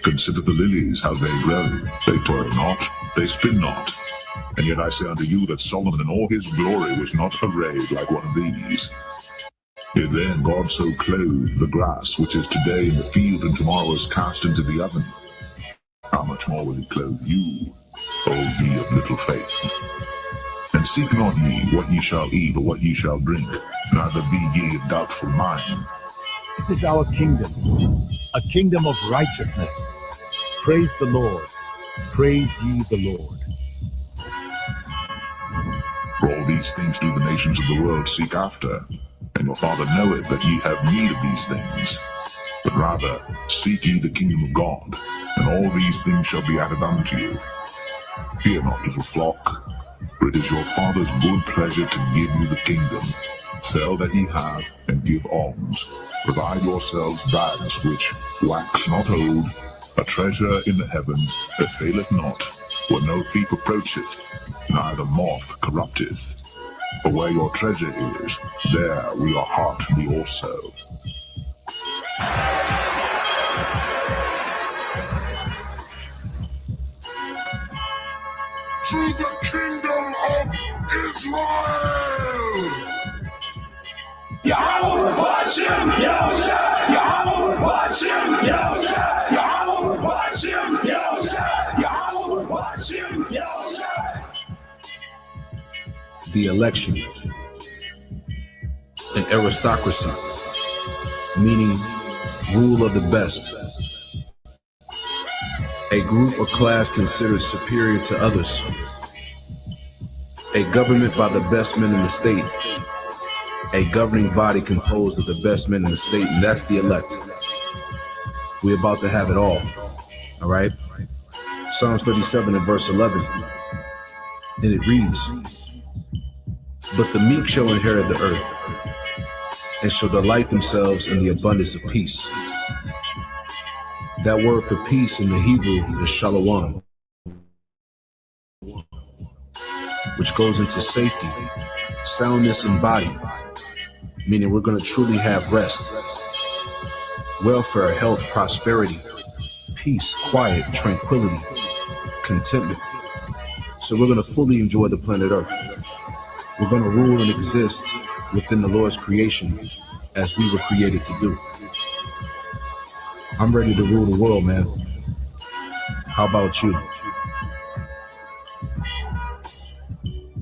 Consider the lilies, how they grow. They toil not, they spin not. And yet I say unto you that Solomon in all his glory was not arrayed like one of these. If then God so clothed the grass, which is today in the field and tomorrow is cast into the oven, how much more will he clothe you, O ye of little faith? And seek not ye what ye shall eat or what ye shall drink, neither be ye of doubtful mind. This is our kingdom, a kingdom of righteousness. Praise the Lord. Praise ye the Lord. For all these things do the nations of the world seek after, and your Father knoweth that ye have need of these things. But rather seek ye the kingdom of God, and all these things shall be added unto you. Fear not, little flock, for it is your Father's good pleasure to give you the kingdom. Sell that ye have, and give alms. Provide yourselves bags which wax not old, a treasure in the heavens that faileth not, where no thief approacheth, neither moth corrupteth. For where your treasure is, there will your heart be also. To the kingdom of Israel! Yahweh Hashem, Yahweh, Yahweh Hashem, Yahweh, Yahweh Hashem, Yahweh, Yahweh Hashem, Yahweh. The election, an aristocracy, meaning rule of the best, a group or class considered superior to others, a government by the best men in the state, a governing body composed of the best men in the state, and that's the elect. We're about to have it all right? Psalms 37 and verse 11, and it reads, "But the meek shall inherit the earth, and shall delight themselves in the abundance of peace." That word for peace in the Hebrew is shalom, which goes into safety, soundness in body, meaning we're going to truly have rest, welfare, health, prosperity, peace, quiet, tranquility, contentment. So we're going to fully enjoy the planet Earth. We're going to rule and exist within the Lord's creation as we were created to do. I'm ready to rule the world, man. How about you?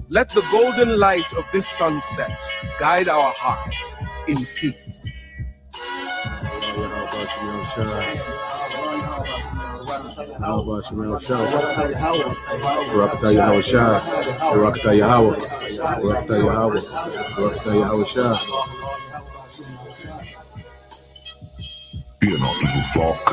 Let the golden light of this sunset guide our hearts in peace. Fear not, little flock,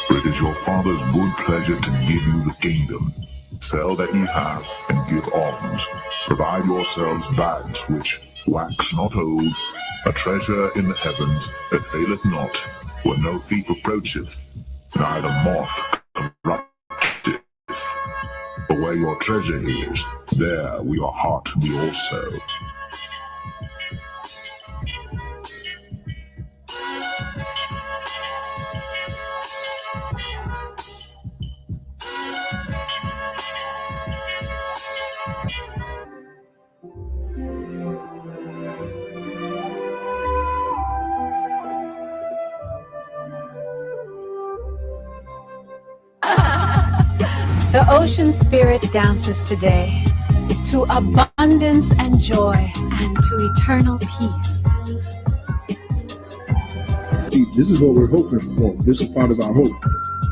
for it is your Father's good pleasure to give you the kingdom. Sell that ye have, and give alms. Provide yourselves bags which wax not old, a treasure in the heavens that faileth not, where no thief approacheth, neither moth corrupteth. For where your treasure is, there will your heart be also. The ocean spirit dances today to abundance and joy and to eternal peace. See, this is what we're hoping for. This is part of our hope.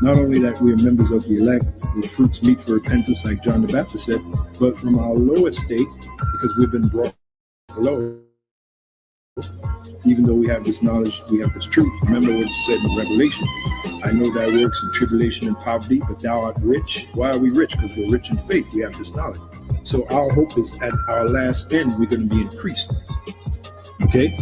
Not only that we are members of the elect with fruits meet for repentance, like John the Baptist said, but from our lower state, because we've been brought low. Even though we have this knowledge, we have this truth. Remember what it said in Revelation. I know thy works in tribulation and poverty, but thou art rich. Why are we rich? Because we're rich in faith. We have this knowledge. So our hope is at our last end, we're going to be increased. Okay?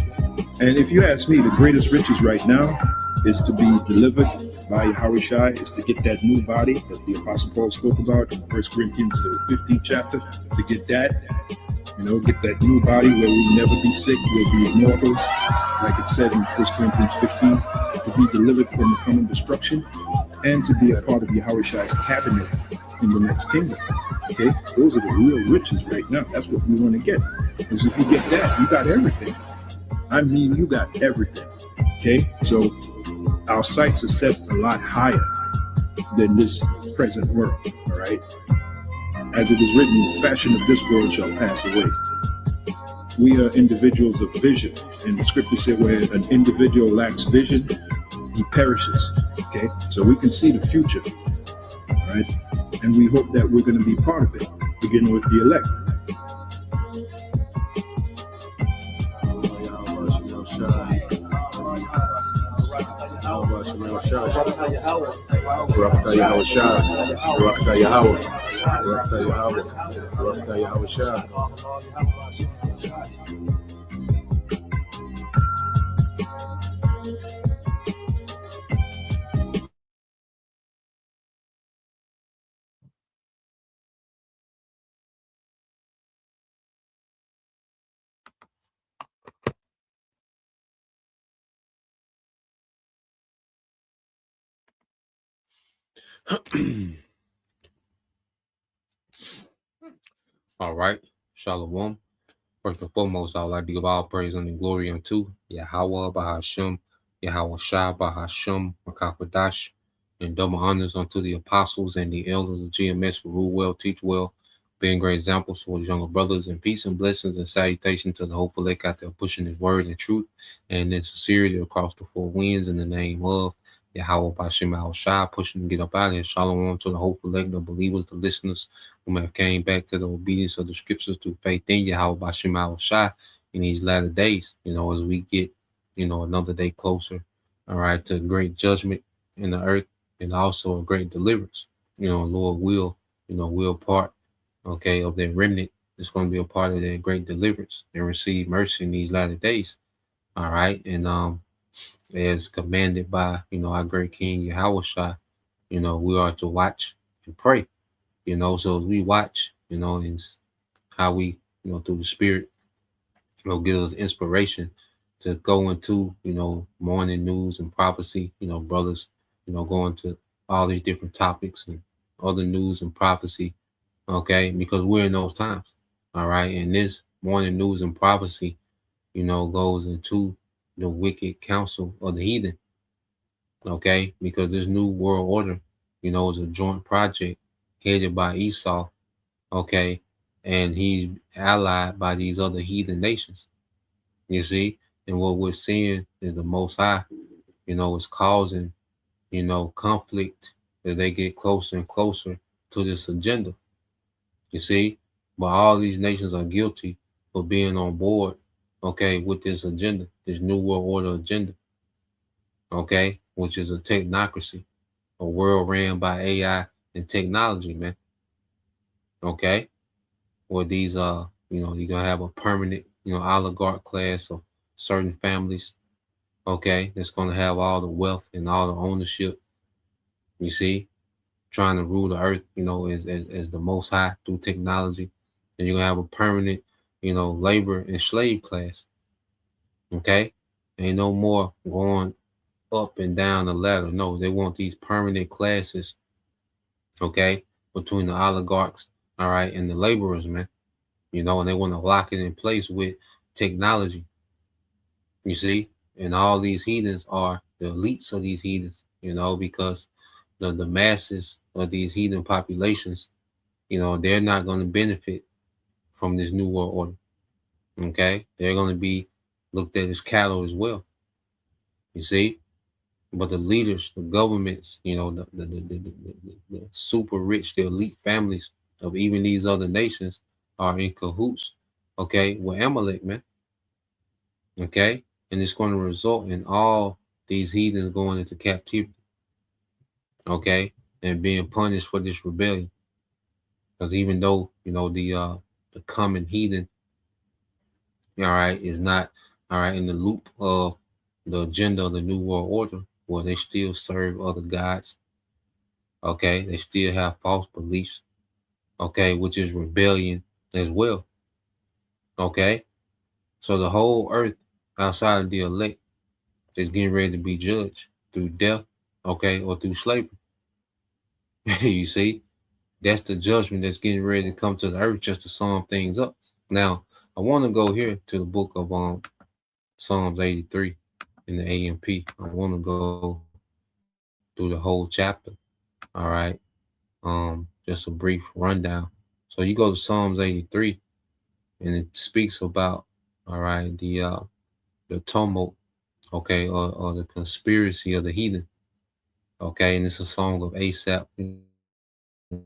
And if you ask me, the greatest riches right now is to be delivered by Yahushua, is to get that new body that the Apostle Paul spoke about in 1 Corinthians 15th chapter, to get that, get that new body where we'll never be sick, we'll be immortals, like it said in 1 Corinthians 15, to be delivered from the coming destruction, and to be a part of Yahushua's cabinet in the next kingdom. Okay? Those are the real riches right now. That's what we want to get. Because if you get that, you got everything. I mean, you got everything. Okay? So our sights are set a lot higher than this present world. All right? As it is written, the fashion of this world shall pass away. We are individuals of vision. And the scripture said where an individual lacks vision, he perishes. Okay? So we can see the future. All right? And we hope that we're going to be part of it, beginning with the elect. All right. Shalom. First and foremost, I would like to give all praise and glory unto Yahweh Bahasham, Yahweh Shah Bahasham, Makapadash, and double honors unto the apostles and the elders of GMS who rule well, teach well, being great examples for his younger brothers, and peace and blessings and salutation to the hopeful elect out there pushing his word and truth and in sincerity across the four winds in the name of Yahweh Bashim Al Shah, pushing to get up out of here. Shalom to the hopeful elect, the believers, the listeners who have came back to the obedience of the scriptures through faith in Yahweh Bashim Al Shah in these latter days, as we get, another day closer, all right, to great judgment in the earth and also a great deliverance. Lord will part, okay, of their remnant. It's going to be a part of their great deliverance and receive mercy in these latter days. All right. And as commanded by, our great King Yahushua, we are to watch and pray, so as we watch, and how we, through the Spirit, give us inspiration to go into, morning news and prophecy, brothers, going to all these different topics and other news and prophecy, okay, because we're in those times, all right, and this morning news and prophecy, goes into the wicked counsel of the heathen, okay, because this new world order, is a joint project headed by Esau, okay, and he's allied by these other heathen nations, you see, and what we're seeing is the Most High, is causing, conflict as they get closer and closer to this agenda, you see, but all these nations are guilty for being on board, okay, with this agenda, this new world order agenda, okay, which is a technocracy, a world ran by AI and technology, man, okay, where these you're gonna have a permanent, oligarch class of certain families, okay, that's gonna have all the wealth and all the ownership, you see, trying to rule the earth, as the Most High through technology. And you're gonna have a permanent, labor and slave class. Okay, ain't no more going up and down the ladder. No, they want these permanent classes. Okay, between the oligarchs, all right, and the laborers, man. And they want to lock it in place with technology. You see, and all these heathens are the elites of these heathens. Because the masses of these heathen populations, they're not going to benefit from this new world order. Okay, they're going to be looked at as cattle as well. You see, but the leaders, the governments, the super rich, the elite families of even these other nations are in cahoots. Okay, with Amalek, man. Okay, and it's going to result in all these heathens going into captivity. Okay, and being punished for this rebellion. Because even though, the common heathen, all right, is not, all right, in the loop of the agenda of the New World Order, well, they still serve other gods. Okay. They still have false beliefs. Okay. Which is rebellion as well. Okay. So the whole earth outside of the elect is getting ready to be judged through death, okay, or through slavery. You see, that's the judgment that's getting ready to come to the earth just to sum things up. Now, I want to go here to the book of Psalms 83 in the AMP. I want to go through the whole chapter. All right. Just a brief rundown. So you go to Psalms 83, and it speaks about, all right, the tumult, okay, or the conspiracy of the heathen. Okay, and it's a song of Asaph,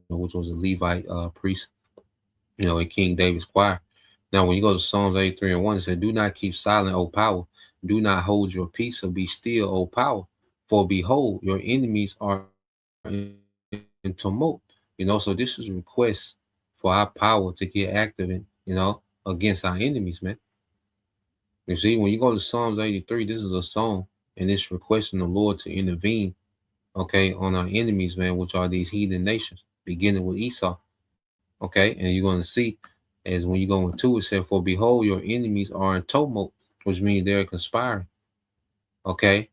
which was a Levite priest, in King David's choir. Now, when you go to Psalms 83 and 1, it said, "Do not keep silent, O power. Do not hold your peace, or be still, O power. For behold, your enemies are in tumult." So this is a request for our power to get active against our enemies, man. You see, when you go to Psalms 83, this is a song, and it's requesting the Lord to intervene, okay, on our enemies, man, which are these heathen nations, beginning with Esau. Okay, and you're going to see as when you go into it, said, "For behold, your enemies are in tumult," which means they're conspiring. Okay,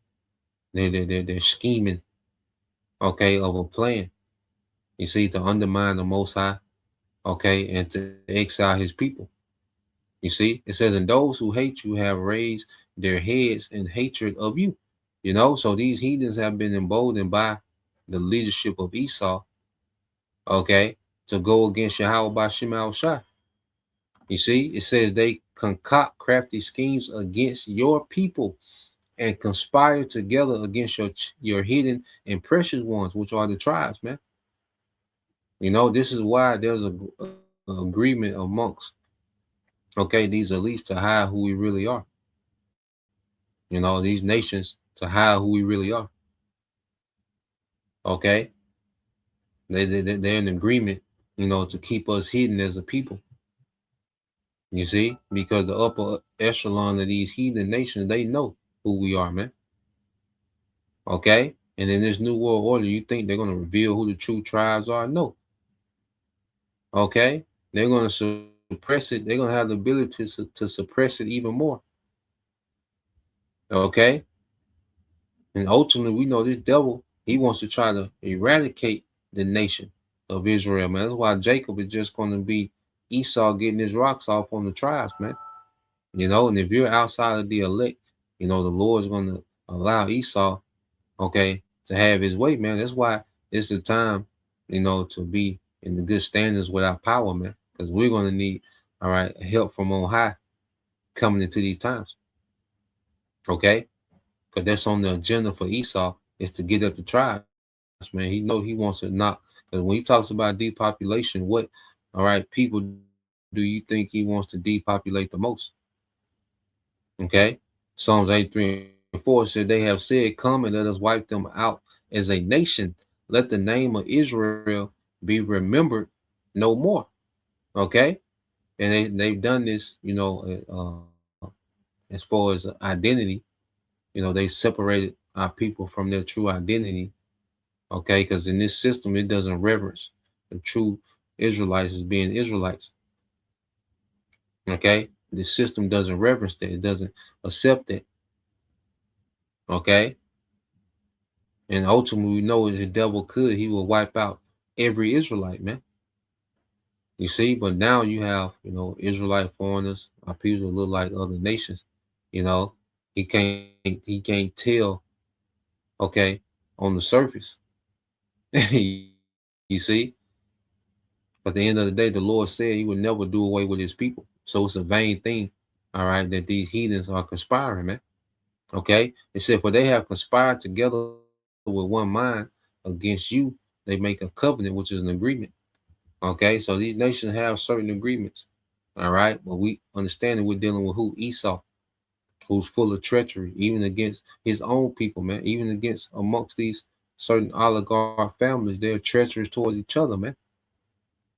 they're scheming. Okay, of a plan. You see, to undermine the Most High. Okay, and to exile His people. You see, it says, "And those who hate you have raised their heads in hatred of you." So these heathens have been emboldened by the leadership of Esau. Okay, to go against Yahweh by Shema Shai. You see, it says they concoct crafty schemes against your people and conspire together against your hidden and precious ones, which are the tribes, man. This is why there's a agreement amongst, okay, these elites to hide who we really are. These nations to hide who we really are. Okay, they're in agreement, to keep us hidden as a people. You see, because the upper echelon of these heathen nations, they know who we are, man. Okay, and in this new world order, you think they're going to reveal who the true tribes are? No. Okay, they're going to suppress it. They're going to have the ability to suppress it even more. Okay, and ultimately, we know this devil, he wants to try to eradicate the nation of Israel, man. That's why Jacob is just going to be Esau getting his rocks off on the tribes, man. And if you're outside of the elect, the Lord is going to allow Esau, okay, to have his way, man. That's why it's the time, to be in the good standards with our power, man. Because we're going to need, all right, help from on high coming into these times. Okay? Because that's on the agenda for Esau, is to get at the tribes, man. He wants to knock. Because when he talks about depopulation, what, all right, people do you think he wants to depopulate the most? Okay? Psalms 83:4 said, "They have said, come and let us wipe them out as a nation. Let the name of Israel be remembered no more." Okay? And they've done this, as far as identity, they separated our people from their true identity. Okay? Because in this system, it doesn't reverence the true Israelites as being Israelites. Okay? The system doesn't reverence that. It doesn't accept that. Okay? And ultimately, we know if the devil could, he will wipe out every Israelite, man. You see, but now you have, Israelite foreigners, our people look like other nations. He can't tell, okay, on the surface. You see? But at the end of the day, the Lord said he would never do away with his people. So it's a vain thing, all right, that these heathens are conspiring, man. Okay? It said, "For they have conspired together with one mind against you. They make a covenant," which is an agreement. Okay? So these nations have certain agreements. All right? But we understand that we're dealing with who? Esau, who's full of treachery, even against his own people, man. Even against amongst these certain oligarch families, they're treacherous towards each other, man.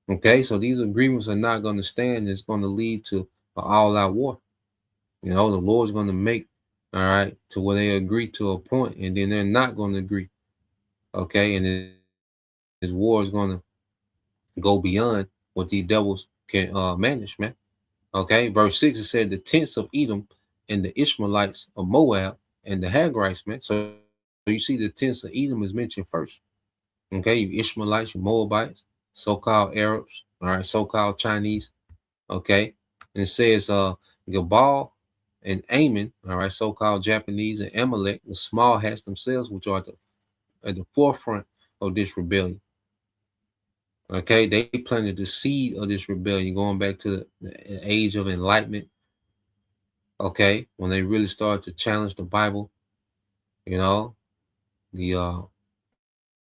Okay, so these agreements are not going to stand. It's going to lead to an all-out war. The Lord's going to make, all right, to where they agree to a point, and then they're not going to agree. Okay, and this war is going to go beyond what these devils can manage, man. Okay, verse 6, it said the tents of Edom and the Ishmaelites of Moab and the Hagrites, man. So you see the tents of Edom is mentioned first. Okay, you Ishmaelites, you Moabites, so-called Arabs, all right, so-called Chinese. Okay, and it says Gabal and Ammon, all right, so-called Japanese, and Amalek, the small hats themselves, which are at the forefront of this rebellion. Okay, they planted the seed of this rebellion going back to the age of enlightenment. Okay, when they really started to challenge the Bible, you know, the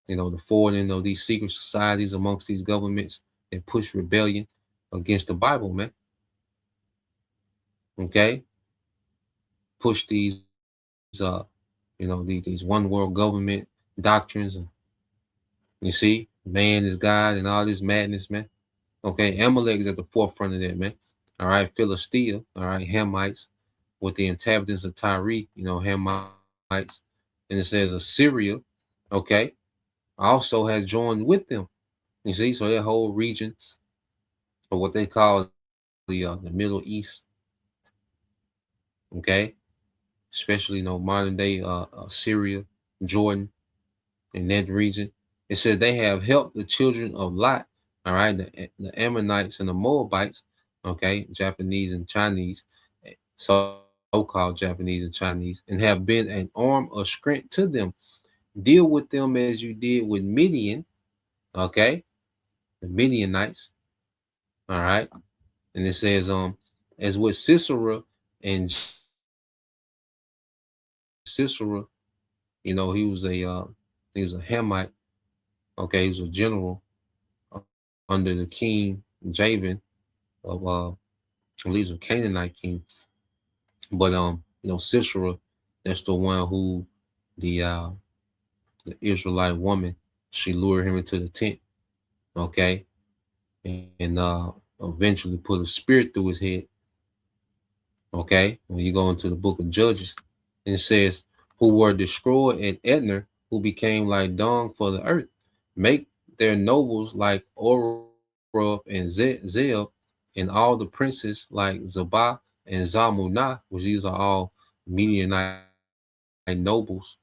the forwarding of these secret societies amongst these governments and push rebellion against the Bible, man. Okay, push these these one world government doctrines, and you see, man is God and all this madness, man. Okay, Amalek is at the forefront of that, man. All right, Philistia, all right, Hamites with the inhabitants of Tyre, Hamites, and it says Assyria, okay, also has joined with them. You see, so that whole region of what they call the Middle East, okay, especially modern day Syria, Jordan, in that region. It says they have helped the children of Lot, all right, the Ammonites and the Moabites, okay, Japanese and Chinese, so-called Japanese and Chinese, and have been an arm of strength to them. Deal with them as you did with Midian, okay, the Midianites, all right, and it says as with Sisera and Sisera, he was a Hamite, okay, he was a general under the king Jabin of I believe a Canaanite king. But Sisera, that's the one who the Israelite woman, she lured him into the tent, okay, and eventually put a spear through his head. Okay, when you go into the book of Judges, and it says, who were destroyed at Edner, who became like dung for the earth, make their nobles like Orub and Zeb, and all the princes like Zabah and Zalmunna, which these are all Midianite nobles,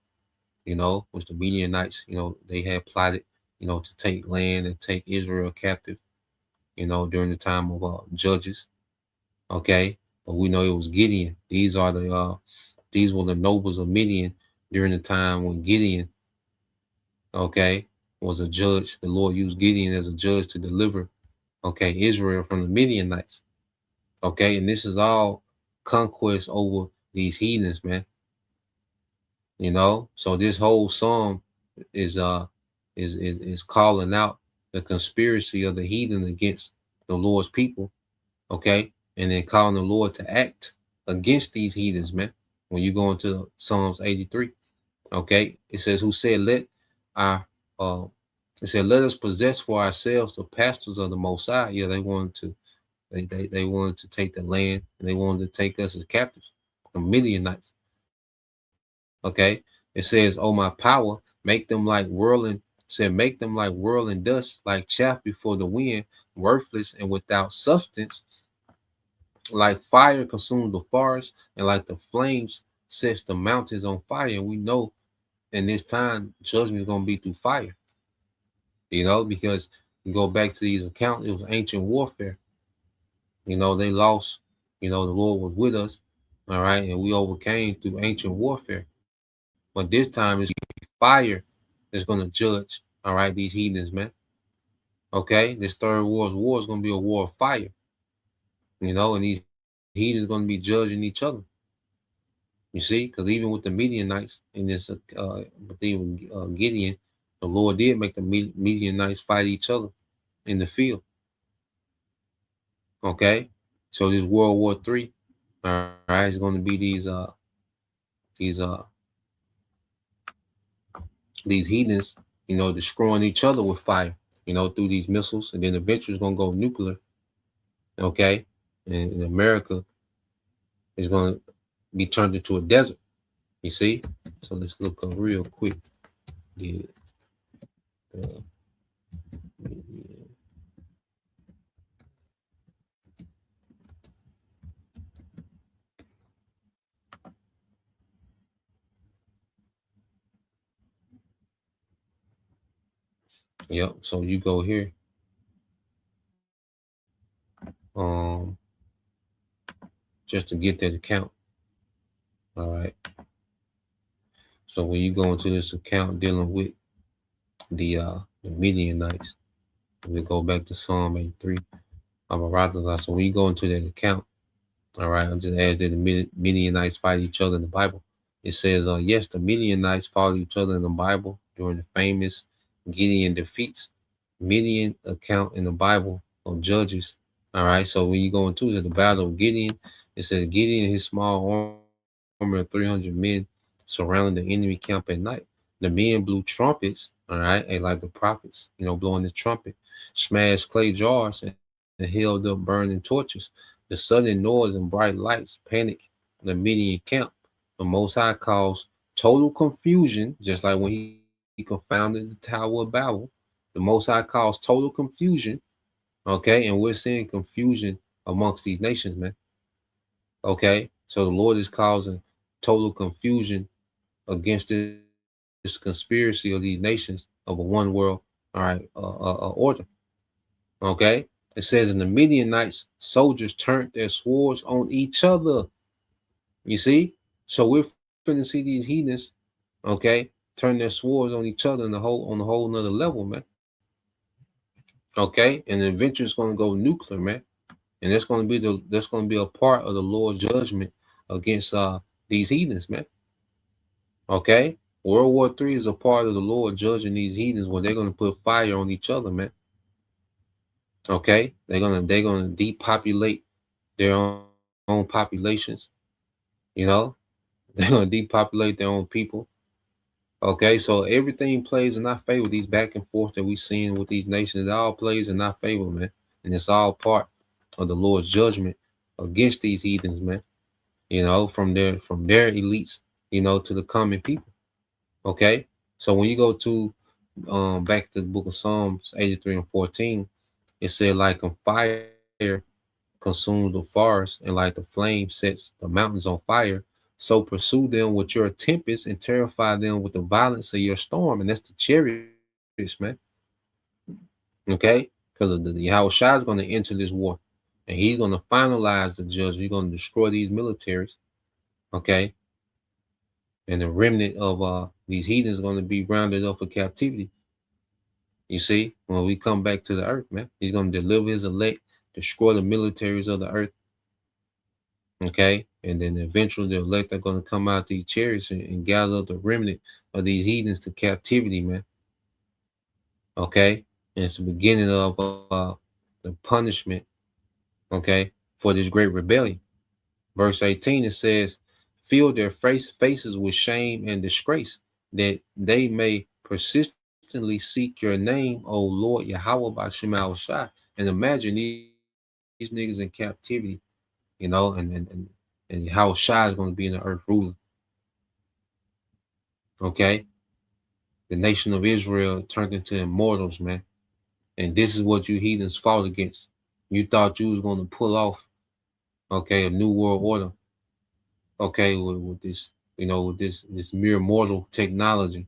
which the Midianites, they had plotted, to take land and take Israel captive, during the time of Judges. Okay, but we know it was Gideon. These were the nobles of Midian during the time when Gideon, okay, was a judge. The Lord used Gideon as a judge to deliver, okay, Israel from the Midianites. Okay, and this is all conquest over these heathens, man. So this whole psalm is calling out the conspiracy of the heathen against the Lord's people, okay, and then calling the Lord to act against these heathens, man. When you go into Psalms 83, okay, it says, "Who said let our it said let us possess for ourselves the pastors of the Most High." Yeah, they wanted to they wanted to take the land, and they wanted to take us as captives, the Midianites. Okay, it says, "Oh my power, make them like whirling." Said, "Make them like whirling dust, like chaff before the wind, worthless and without substance. Like fire consumes the forest, and like the flames sets the mountains on fire." And we know in this time judgment is going to be through fire. Because you go back to these accounts, it was ancient warfare. They lost. The Lord was with us, all right, and we overcame through ancient warfare. But this time it's fire that's going to judge, all right, these heathens, man. Okay, this third world war is going to be a war of fire, and these heathens going to be judging each other. You see, because even with the Midianites in this, Gideon, the Lord did make the Midianites fight each other in the field. Okay, so this World War III, all right, is going to be these heathens, destroying each other with fire. through these missiles, and then eventually it's gonna go nuclear. Okay, and America is gonna be turned into a desert. You see? So let's look up real quick. The, uh, yep. So you go here. Um, just to get that account. All right. So when you go into this account dealing with the Midianites, we go back to Psalm 83. So when you go into that account, all right, I'm just add that the Midianites fight each other in the Bible. It says, yes, the Midianites fought each other in the Bible during the famous Gideon defeats. Midian account in the Bible of Judges. All right, so when you go into the battle of Gideon, it says Gideon and his small army of 300 men surrounded the enemy camp at night. The men blew trumpets, all right, and like the prophets, blowing the trumpet, smashed clay jars and held up burning torches. The sudden noise and bright lights panicked the Midian camp. The Most High caused total confusion, just like when he confounded the Tower of Babel. The Most High caused total confusion, okay? And we're seeing confusion amongst these nations, man. Okay? So the Lord is causing total confusion against this conspiracy of these nations of a one world, all right, order. Okay? It says, in the Midianites, soldiers turned their swords on each other. You see? So we're finna see these heathens, okay, turn their swords on each other on a whole nother level, man. Okay, and eventually it's gonna go nuclear, man. And that's gonna be a part of the Lord's judgment against these heathens, man. Okay? World War III is a part of the Lord judging these heathens when they're gonna put fire on each other, man. Okay, they're gonna depopulate their own populations. They're gonna depopulate their own people. Okay, so everything plays in our favor. These back and forth that we seeing with these nations, it all plays in our favor, man. And it's all part of the Lord's judgment against these heathens, man. From their elites, to the common people. Okay, so when you go to back to the book of Psalms 83 and 14, it said, like a fire consumes the forest, and like the flame sets the mountains on fire, so pursue them with your tempest and terrify them with the violence of your storm. And that's the chariots, man. Okay, because the Yahweh Shai is going to enter this war, and he's going to finalize the judgment. He's going to destroy these militaries. Okay, and the remnant of these heathens is going to be rounded up for captivity. You see, when we come back to the earth, man, he's going to deliver his elect, destroy the militaries of the earth. Okay, and then eventually the elect are going to come out these chariots and gather up the remnant of these heathens to captivity, man. Okay, and it's the beginning of the punishment, okay, for this great rebellion. Verse 18, it says, fill their faces with shame and disgrace, that they may persistently seek your name, O Lord Yahweh B'Shem Al Shai. And imagine these niggas in captivity, and Yahweh Shai is going to be in the earth ruling. Okay, the nation of Israel turned into immortals, man. And this is what you heathens fought against. You thought you was going to pull off, okay, a new world order, okay, with this, with this mere mortal technology.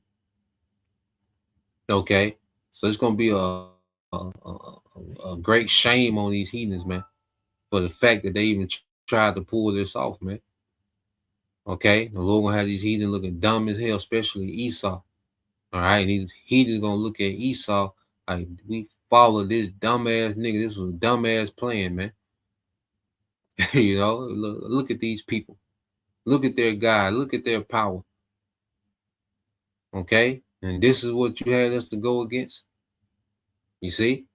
Okay, so it's going to be a great shame on these heathens, man, for the fact that they even tried to pull this off, man. Okay, the Lord gonna have these heathens looking dumb as hell, especially Esau. All right, and these heathens gonna look at Esau like, we follow this dumbass nigga. This was a dumbass plan, man. Look at these people. Look at their God. Look at their power. Okay, and this is what you had us to go against. You see,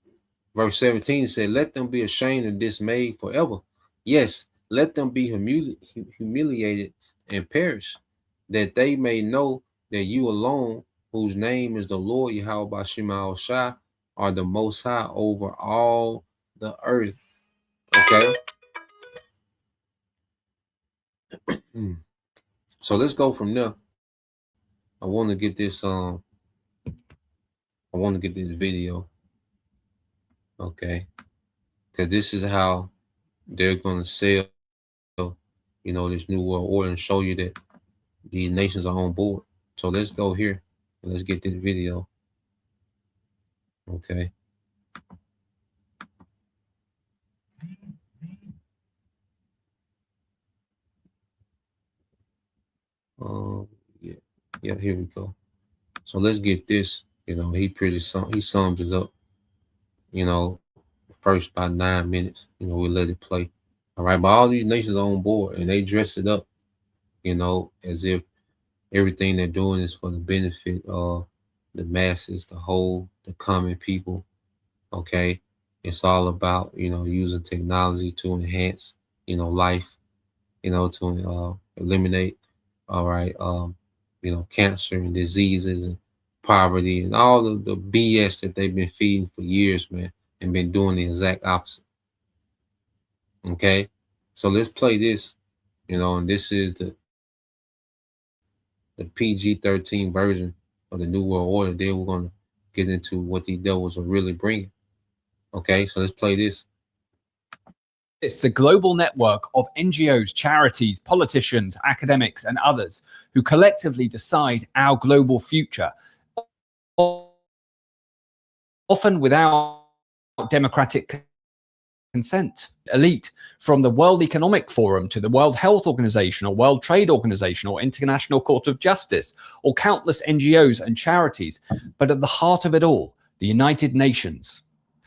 verse 17 said, let them be ashamed and dismayed forever. Yes, let them be humiliated and perish, that they may know that you alone, whose name is the Lord Yahweh B'Shem Al Shai, are the Most High over all the earth. Okay. So let's go from there. I want to get this video. Okay. Because this is how they're gonna sell, this new world order and show you that these nations are on board. So let's go here and let's get this video. Okay. Yeah, here we go. So let's get this. He sums it up. First about 9 minutes. We'll let it play. All right, but all these nations are on board and they dress it up, as if everything they're doing is for the benefit of the masses, the common people. Okay. It's all about, using technology to enhance, life, to eliminate, all right, cancer and diseases and poverty and all the BS that they've been feeding for years, man, and been doing the exact opposite. Okay. So let's play this, and this is the PG-13 version of the New World Order. Then we're going to get into what these devils are really bringing. Okay, so let's play this. It's a global network of NGOs, charities, politicians, academics, and others who collectively decide our global future, often without democratic consent. Elite, from the World Economic Forum to the World Health Organization or World Trade Organization or International Court of Justice, or countless NGOs and charities, but at the heart of it all, the United Nations.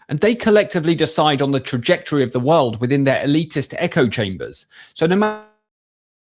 And they collectively decide on the trajectory of the world within their elitist echo chambers. So no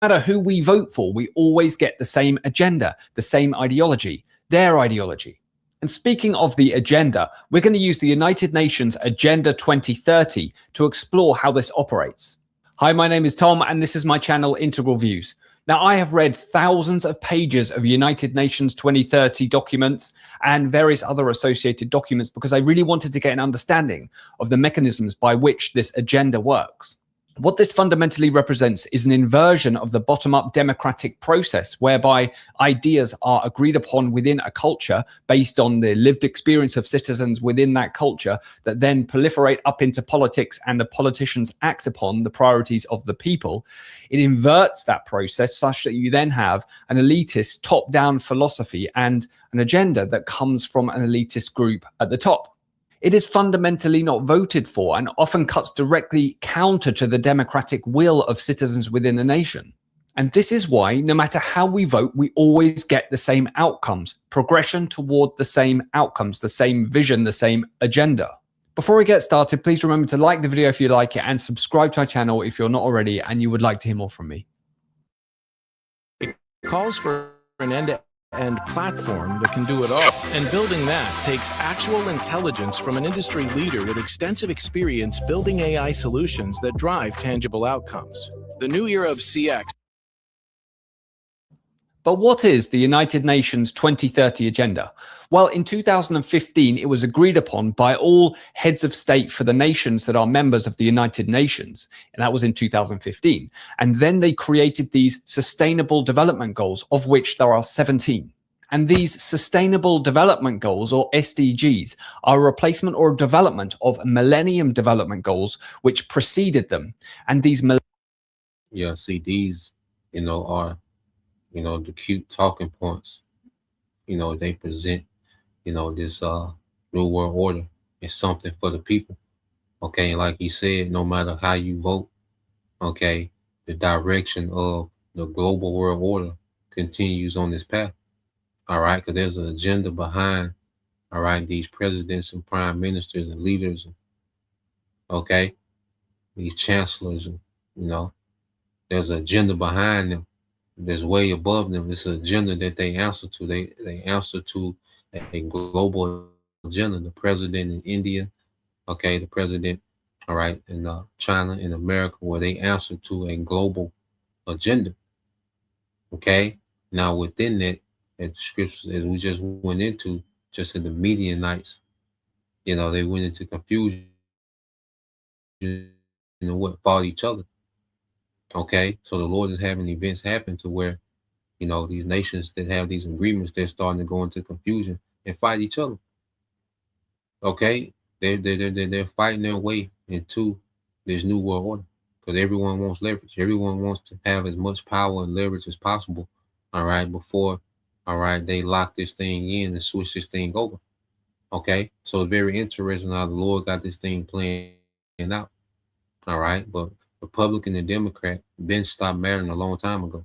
matter who we vote for, we always get the same agenda, the same ideology, their ideology. And speaking of the agenda, we're going to use the United Nations Agenda 2030 to explore how this operates. Hi, my name is Tom, and this is my channel, Integral Views. Now, I have read thousands of pages of United Nations 2030 documents and various other associated documents because I really wanted to get an understanding of the mechanisms by which this agenda works. What this fundamentally represents is an inversion of the bottom-up democratic process whereby ideas are agreed upon within a culture based on the lived experience of citizens within that culture that then proliferate up into politics, and the politicians act upon the priorities of the people. It inverts that process such that you then have an elitist top-down philosophy and an agenda that comes from an elitist group at the top. It is fundamentally not voted for and often cuts directly counter to the democratic will of citizens within a nation. And this is why, no matter how we vote, we always get the same outcomes, progression toward the same outcomes, the same vision, the same agenda. Before we get started, please remember to like the video if you like it and subscribe to our channel if you're not already and you would like to hear more from me. It calls for an end-to-end platform that can do it all. And building that takes actual intelligence from an industry leader with extensive experience building AI solutions that drive tangible outcomes. The new era of CX. But what is the United Nations 2030 agenda? Well, in 2015, it was agreed upon by all heads of state for the nations that are members of the United Nations, and that was in 2015. And then they created these Sustainable Development Goals, of which there are 17. And these Sustainable Development Goals, or SDGs, are a replacement or a development of Millennium Development Goals, which preceded them. And these these, are the cute talking points, they present, this new world order is something for the people. Okay. Like he said, no matter how you vote, okay, the direction of the global world order continues on this path. All right. Because there's an agenda behind, all right, these presidents and prime ministers and leaders, okay, these chancellors, there's an agenda behind them. That's way above them. It's an agenda that they answer to. They answer to a global agenda. The president in India, okay, the president, all right, in China, in America, where they answer to a global agenda. Okay. Now within that, at the scriptures, as we just went into, just in the Midianites, they went into confusion and fought each other. Okay, so the Lord is having events happen to where, these nations that have these agreements, they're starting to go into confusion and fight each other. Okay, they're fighting their way into this new world order because everyone wants leverage. Everyone wants to have as much power and leverage as possible. All right, before they lock this thing in and switch this thing over. Okay, so it's very interesting how the Lord got this thing playing out. All right, but Republican and Democrat been stopped mattering a long time ago.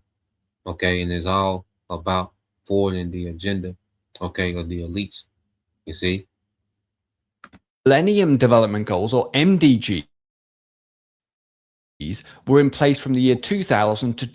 Okay, and it's all about forwarding the agenda, okay, of the elites. You see? Millennium Development Goals, or MDGs, were in place from the year 2000 to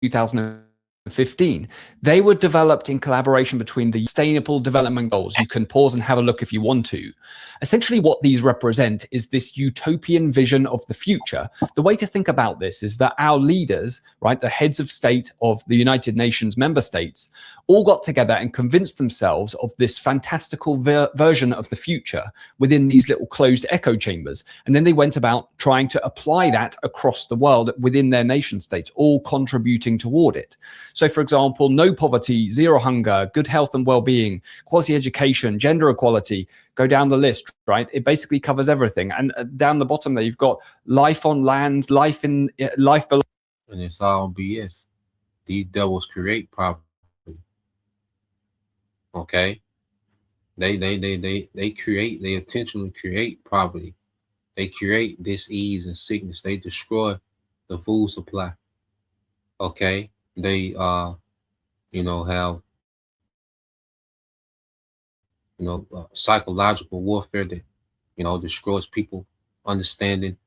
2015. They were developed in collaboration between the Sustainable Development Goals. You can pause and have a look if you want to. Essentially, what these represent is this utopian vision of the future. The way to think about this is that our leaders, right, the heads of state of the United Nations member states, all got together and convinced themselves of this fantastical version of the future within these little closed echo chambers. And then they went about trying to apply that across the world within their nation states, all contributing toward it. So, for example, no poverty, zero hunger, good health and well-being, quality education, gender equality, go down the list, right? It basically covers everything. And down the bottom there, you've got life on land, life below. And it's all BS. These devils create poverty. Okay, they intentionally create poverty. They create disease and sickness. They destroy the food supply. Okay, they have psychological warfare that destroys people understanding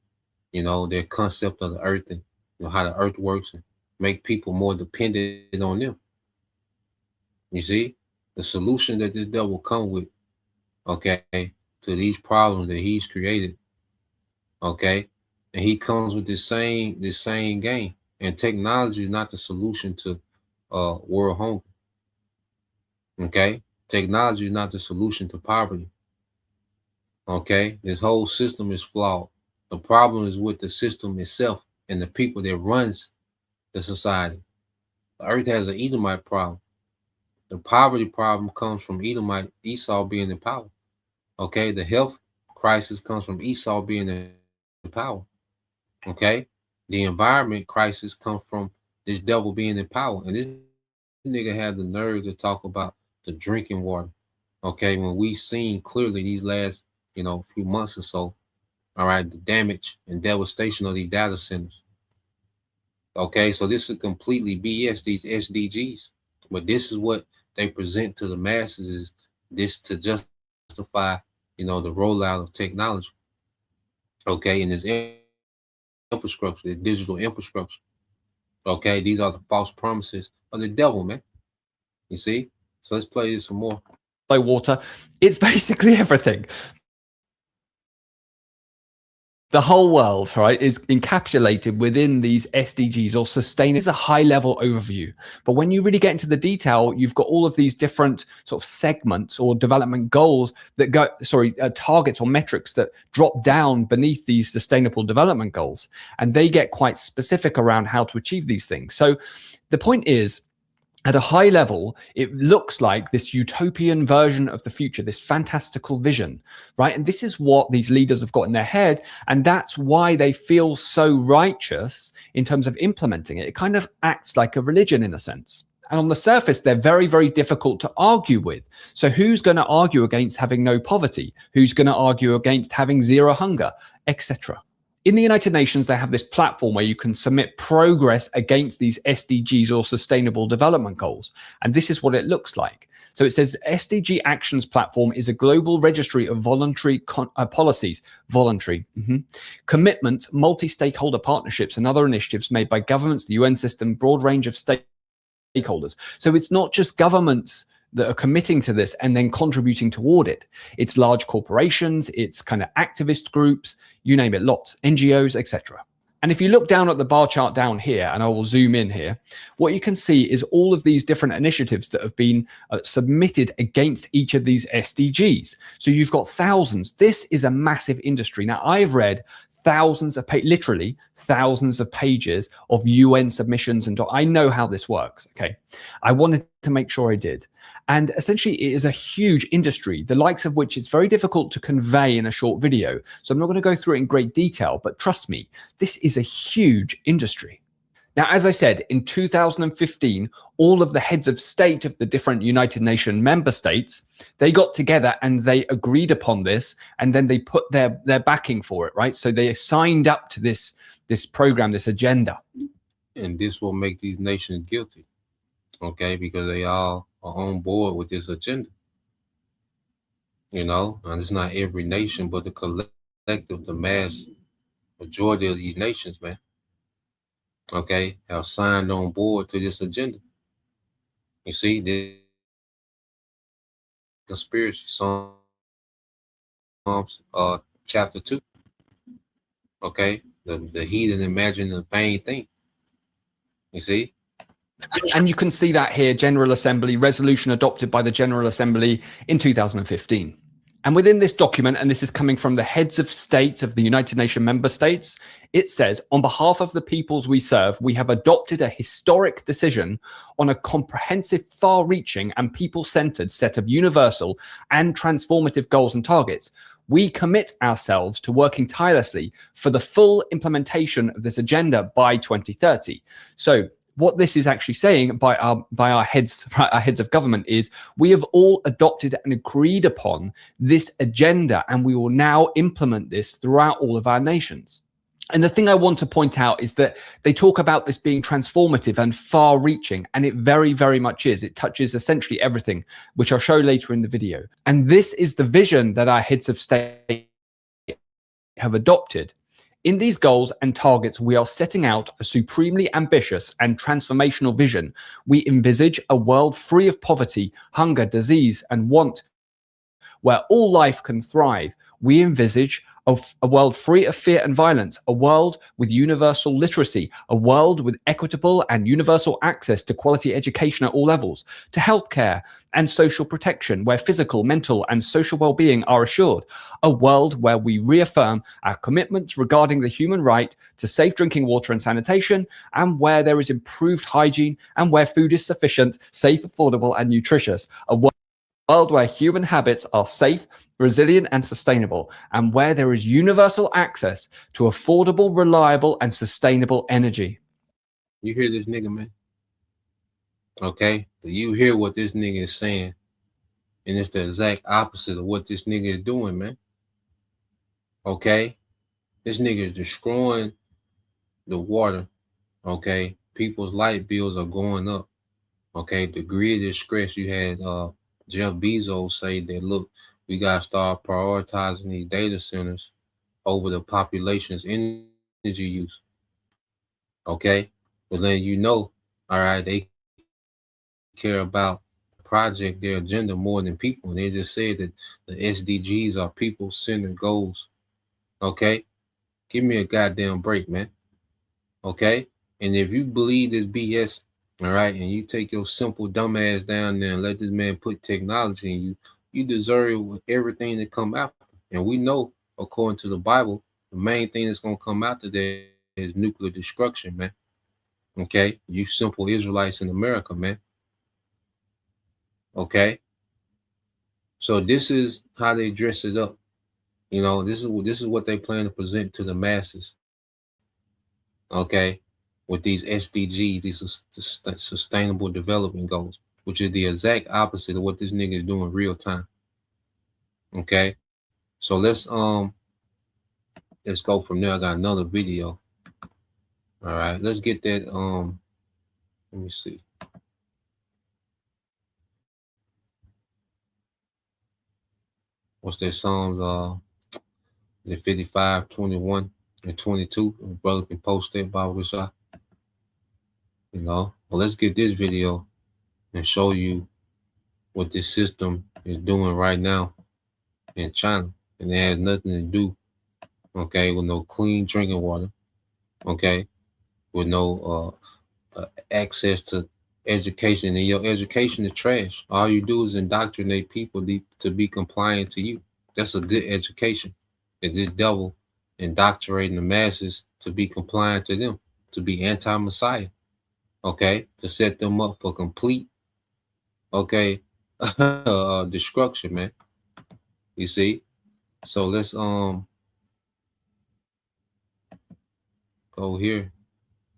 their concept of the earth and how the earth works, and make people more dependent on them. You see? The solution that this devil come with, okay, to these problems that he's created, okay, and he comes with this same game. And technology is not the solution to world hunger. Okay, technology is not the solution to poverty. Okay, this whole system is flawed. The problem is with the system itself and the people that runs the society. The earth has an Edomite problem. The poverty problem comes from Esau being in power. Okay, the health crisis comes from Esau being in power. Okay, the environment crisis comes from this devil being in power. And this nigga had the nerve to talk about the drinking water. Okay, when we seen clearly these last few months or so, all right, the damage and devastation of these data centers. Okay, so this is completely BS, these SDGs. But this is what they present to the masses, is this to justify, the rollout of technology. Okay, and this infrastructure, the digital infrastructure. Okay, these are the false promises of the devil, man. You see? So let's play this some more. By water, it's basically everything. The whole world, right, is encapsulated within these SDGs or sustain. It's a high-level overview. But when you really get into the detail, you've got all of these different sort of segments or development goals that go, targets or metrics that drop down beneath these sustainable development goals. And they get quite specific around how to achieve these things. So the point is, at a high level, it looks like this utopian version of the future, this fantastical vision, right? And this is what these leaders have got in their head. And that's why they feel so righteous in terms of implementing it. It kind of acts like a religion in a sense. And on the surface, they're very, very difficult to argue with. So who's going to argue against having no poverty? Who's going to argue against having zero hunger, etc.? In the United Nations, they have this platform where you can submit progress against these SDGs or Sustainable Development Goals. And this is what it looks like. So it says SDG Actions Platform is a global registry of voluntary policies, commitments, multi-stakeholder partnerships, and other initiatives made by governments, the UN system, broad range of stakeholders. So it's not just governments that are committing to this and then contributing toward it. It's large corporations, it's kind of activist groups, you name it, lots, NGOs, etc. And if you look down at the bar chart down here, and I will zoom in here, what you can see is all of these different initiatives that have been submitted against each of these SDGs. So you've got thousands. This is a massive industry. Now, I've read thousands of literally thousands of pages of UN submissions, and I know how this works. Okay, I wanted to make sure I did. And essentially, it is a huge industry, the likes of which it's very difficult to convey in a short video. So I'm not going to go through it in great detail, but trust me, this is a huge industry. Now, as I said, in 2015, all of the heads of state of the different United Nations member states, they got together and they agreed upon this, and then they put their backing for it, right? So they signed up to this program, this agenda. And this will make these nations guilty, okay? Because they all are on board with this agenda. You know, and it's not every nation, but the collective, the mass majority of these nations, man, okay, have signed on board to this agenda. You see, the conspiracy, Psalms chapter 2. Okay, the heathen imagine the vain thing. You see? And you can see that here, General Assembly, resolution adopted by the General Assembly in 2015. And within this document, and this is coming from the heads of state of the United Nations member states, it says, on behalf of the peoples we serve, we have adopted a historic decision on a comprehensive, far-reaching and people-centered set of universal and transformative goals and targets. We commit ourselves to working tirelessly for the full implementation of this agenda by 2030. So what this is actually saying by our heads of government is we have all adopted and agreed upon this agenda, and we will now implement this throughout all of our nations. And the thing I want to point out is that they talk about this being transformative and far-reaching, and it very, very much is. It touches essentially everything, which I'll show later in the video. And this is the vision that our heads of state have adopted. In these goals and targets, we are setting out a supremely ambitious and transformational vision. We envisage a world free of poverty, hunger, disease, and want, where all life can thrive. We envisage a world free of fear and violence, a world with universal literacy, a world with equitable and universal access to quality education at all levels, to healthcare and social protection, where physical, mental, and social well-being are assured, a world where we reaffirm our commitments regarding the human right to safe drinking water and sanitation, and where there is improved hygiene, and where food is sufficient, safe, affordable, and nutritious, a world where human habits are safe, resilient, and sustainable, and where there is universal access to affordable, reliable, and sustainable energy. You hear this nigga, man? Okay? You hear what this nigga is saying, and it's the exact opposite of what this nigga is doing, man. Okay? This nigga is destroying the water. Okay? People's light bills are going up. Okay? The grid is stressed. You had Jeff Bezos say that, look, we got to start prioritizing these data centers over the population's energy use. Okay? But then you know, all right, they care about project, their agenda more than people. And they just said that the SDGs are people-centered goals. Okay? Give me a goddamn break, man. Okay? And if you believe this BS, all right, and you take your simple dumb ass down there and let this man put technology in you, you deserve everything that come after. And we know, according to the Bible, the main thing that's going to come after that is nuclear destruction, man. Okay? You simple Israelites in America, man. Okay? So this is how they dress it up. You know, this is what they plan to present to the masses. Okay? With these SDGs, these sustainable development goals, which is the exact opposite of what this nigga is doing real time. Okay, so let's go from there. I got another video. All right, let's get that. Let me see. What's that Psalms? The 55, 21, and 22. Brother can post that by which I. You know, well, let's get this video and show you what this system is doing right now in China. And it has nothing to do, okay, with no clean drinking water, okay, with no access to education, and your education is trash. All you do is indoctrinate people to be compliant to you. That's a good education. Is this devil indoctrinating the masses to be compliant to them, to be anti-Messiah, okay, to set them up for complete, okay, destruction, man. You see? So let's go here,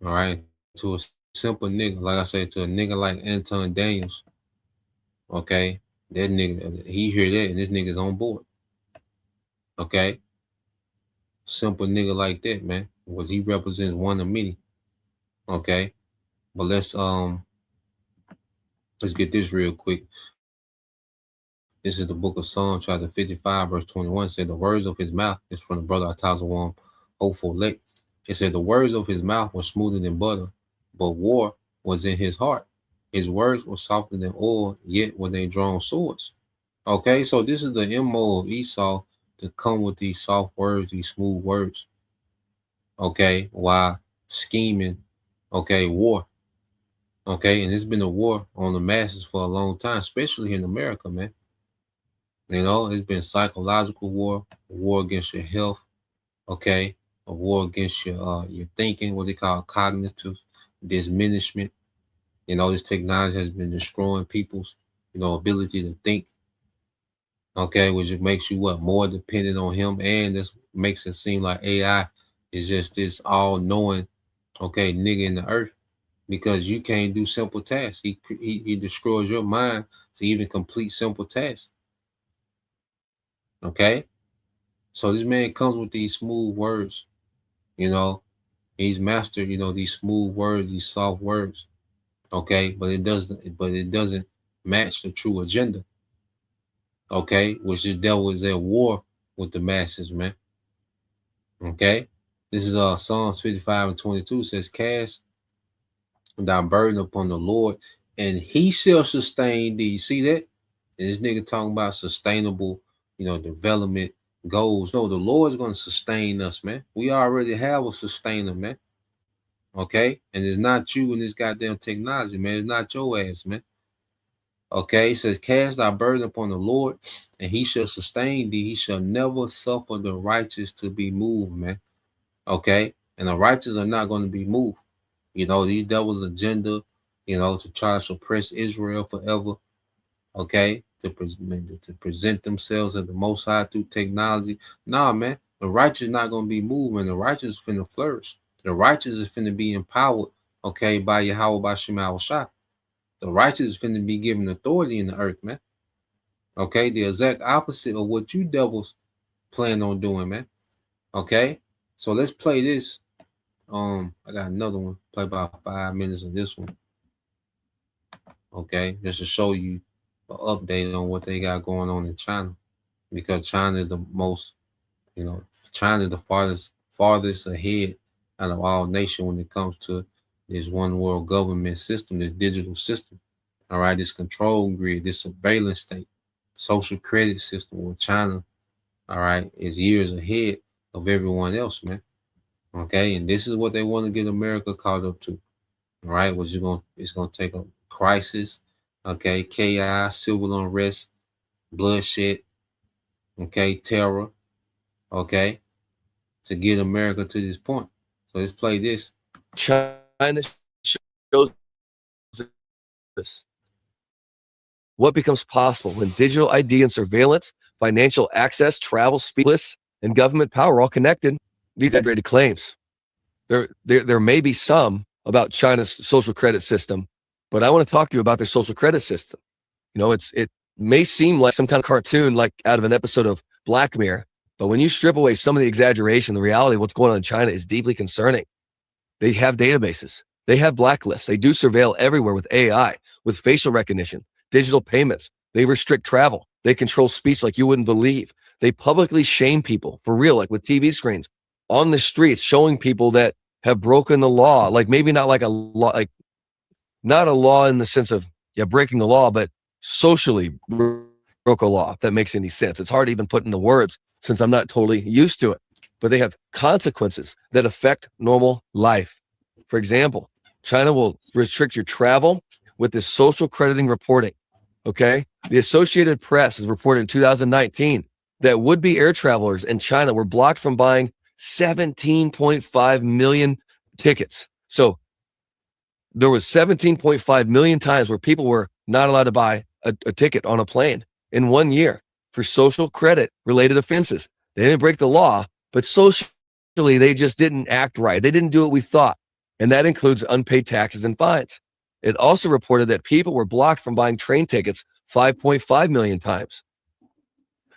all right, to a simple nigga, like I said, to a nigga like Anton Daniels, okay, that nigga, he hear that and this nigga's on board, okay, simple nigga like that, man, because he represents one of many, okay, but let's get this real quick. This is the book of Psalms, chapter 55, verse 21. Said the words of his mouth, is from the brother Atazawam, hopeful lake. It said the words of his mouth were smoother than butter, but war was in his heart. His words were softer than oil, yet were they drawn swords. Okay, so this is the MO of Esau, to come with these soft words, these smooth words. Okay, while scheming, okay, war. Okay, and it's been a war on the masses for a long time, especially in America, man. You know, it's been psychological war, a war against your health, okay, a war against your thinking, what they call cognitive diminishment. You know, this technology has been destroying people's, you know, ability to think. Okay, which it makes you what, more dependent on him, and this makes it seem like AI is just this all-knowing, okay, nigga in the earth, because you can't do simple tasks. He destroys your mind to even complete simple tasks. Okay, so this man comes with these smooth words, you know, he's mastered, you know, these smooth words, these soft words. Okay, but it doesn't match the true agenda. Okay, which the devil is at war with the masses, man. Okay, this is Psalms 55 and 22 says, cast thy burden upon the Lord, and he shall sustain thee. See that? And this nigga talking about sustainable, you know, development goals. No, the Lord's going to sustain us, man. We already have a sustainer, man. Okay, and it's not you and this goddamn technology, man. It's not your ass, man. Okay, it says, cast thy burden upon the Lord, and he shall sustain thee. He shall never suffer the righteous to be moved, man. Okay, and the righteous are not going to be moved. You know, these devils' agenda, you know, to try to suppress Israel forever. Okay, to present themselves as the Most High through technology. Nah, man, the righteous not going to be moved, and the righteous is finna flourish. The righteous is finna be empowered, okay, by Yahweh, by Shema Shah. The righteous is finna be given authority in the earth, man. Okay, the exact opposite of what you devils plan on doing, man. Okay, so let's play this. I got another one. Play about 5 minutes of this one. Okay, just to show you an update on what they got going on in China, because China is the most, you know, China is the farthest ahead out of all nations when it comes to this one world government system, this digital system. All right, this control grid, this surveillance state, social credit system with China, all right, is years ahead of everyone else, man. Okay, and this is what they want to get America caught up to. All right, it's gonna take a crisis, okay, chaos, civil unrest, bloodshed, okay, terror, okay, to get America to this point. So let's play this. China shows this. What becomes possible when digital ID and surveillance, financial access, travel, speed lists, and government power are all connected? These exaggerated claims. There may be some about China's social credit system, but I want to talk to you about their social credit system. You know, it may seem like some kind of cartoon, like out of an episode of Black Mirror, but when you strip away some of the exaggeration, the reality of what's going on in China is deeply concerning. They have databases. They have blacklists. They do surveil everywhere with AI, with facial recognition, digital payments. They restrict travel. They control speech like you wouldn't believe. They publicly shame people, for real, like with TV screens, on the streets, showing people that have broken the law. Like maybe not like a law, like not a law in the sense of, yeah, breaking the law, but socially broke a law, if that makes any sense. It's hard to even put into words since I'm not totally used to it. but they have consequences that affect normal life. For example, China will restrict your travel with this social crediting reporting. Okay. The Associated Press has reported in 2019 that would-be air travelers in China were blocked from buying 17.5 million tickets. So there was 17.5 million times where people were not allowed to buy a ticket on a plane in 1 year for social credit related offenses. They didn't break the law, but socially they just didn't act right. They didn't do what we thought. And that includes unpaid taxes and fines. It also reported that people were blocked from buying train tickets 5.5 million times.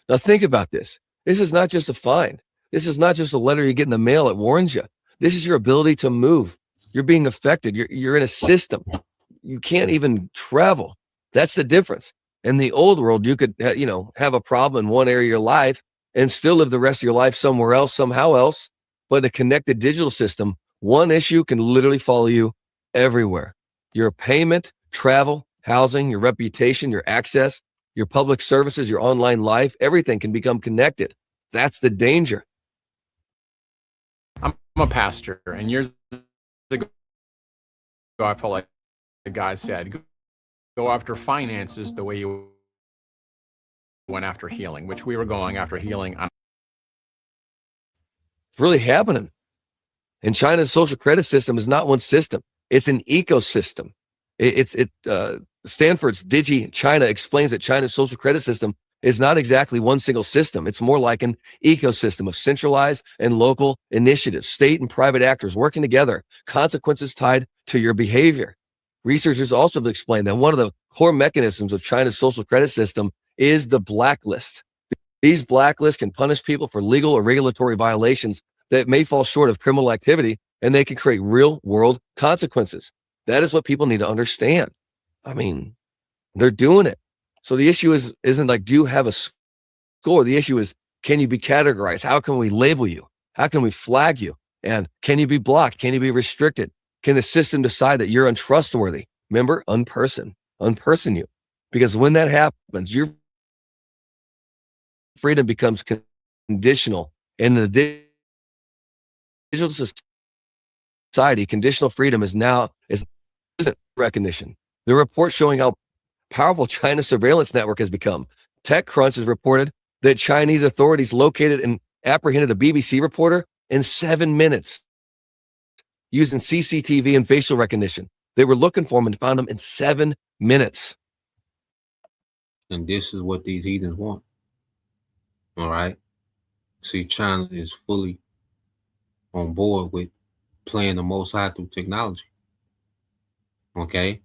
Now think about this. This is not just a fine. This is not just a letter you get in the mail that warns you. This is your ability to move. You're being affected. You're in a system. You can't even travel. That's the difference. In the old world, you could have a problem in one area of your life and still live the rest of your life somewhere else, somehow else. But in a connected digital system, one issue can literally follow you everywhere. Your payment, travel, housing, your reputation, your access, your public services, your online life, everything can become connected. That's the danger. I'm a pastor, and years ago, I felt like the guy said, go after finances the way you went after healing, which we were going after healing. It's really happening. And China's social credit system is not one system. It's an ecosystem. Stanford's Digi China explains that China's social credit system is not exactly one single system. It's more like an ecosystem of centralized and local initiatives, state and private actors working together, consequences tied to your behavior. Researchers also have explained that one of the core mechanisms of China's social credit system is the blacklist. These blacklists can punish people for legal or regulatory violations that may fall short of criminal activity, and they can create real-world consequences. That is what people need to understand. I mean, they're doing it. So the issue isn't like, do you have a score? The issue is, can you be categorized? How can we label you? How can we flag you? And can you be blocked? Can you be restricted? Can the system decide that you're untrustworthy? Remember, unperson you. Because when that happens, your freedom becomes conditional. And in the digital society, conditional freedom isn't recognition. The report showing how powerful China's surveillance network has become. TechCrunch has reported that Chinese authorities located and apprehended a BBC reporter in 7 minutes using CCTV and facial recognition. They were looking for him and found him in 7 minutes. And this is what these heathens want. All right. See, China is fully on board with playing the Most High through technology. Okay.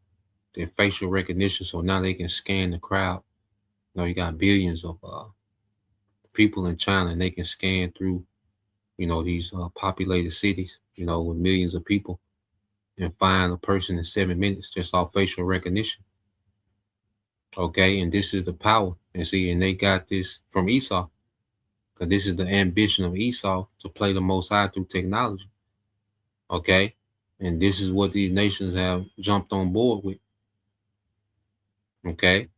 Their facial recognition, so now they can scan the crowd. You got billions of people in China, and they can scan through, these populated cities, with millions of people, and find a person in 7 minutes just off facial recognition. Okay, and this is the power. And see, and they got this from Esau, because this is the ambition of Esau, to play the Most High through technology. Okay, and this is what these nations have jumped on board with. Okay,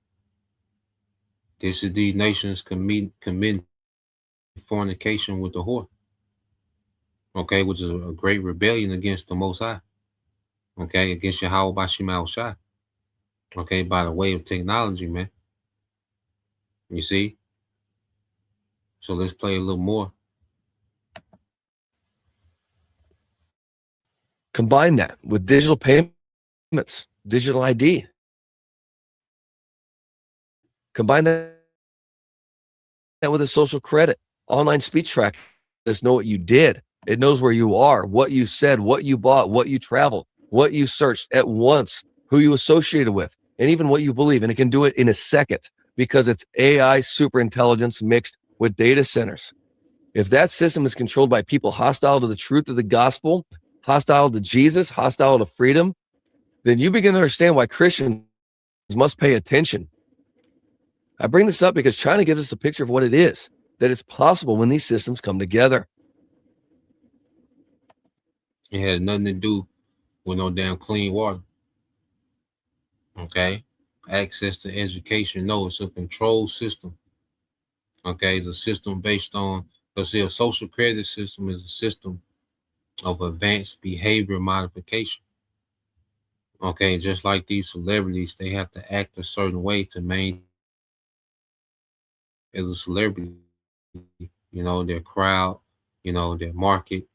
this is these nations committing fornication with the whore. Okay, which is a great rebellion against the Most High. Okay, against Yahweh Bashim Al-Shai. Okay, by the way of technology, man. You see? So let's play a little more. Combine that with digital payments, digital ID. Combine that with a social credit, online speech track. Does know what you did. It knows where you are, what you said, what you bought, what you traveled, what you searched at once, who you associated with, and even what you believe. And it can do it in a second because it's AI superintelligence mixed with data centers. If that system is controlled by people hostile to the truth of the gospel, hostile to Jesus, hostile to freedom, then you begin to understand why Christians must pay attention. I bring this up because China gives us a picture of what it is, that it's possible when these systems come together. It had nothing to do with no damn clean water. Okay? Access to education. No, it's a control system. Okay? It's a system based on Let's see, a social credit system is a system of advanced behavior modification. Okay, just like these celebrities, they have to act a certain way to maintain as a celebrity, their crowd, their market,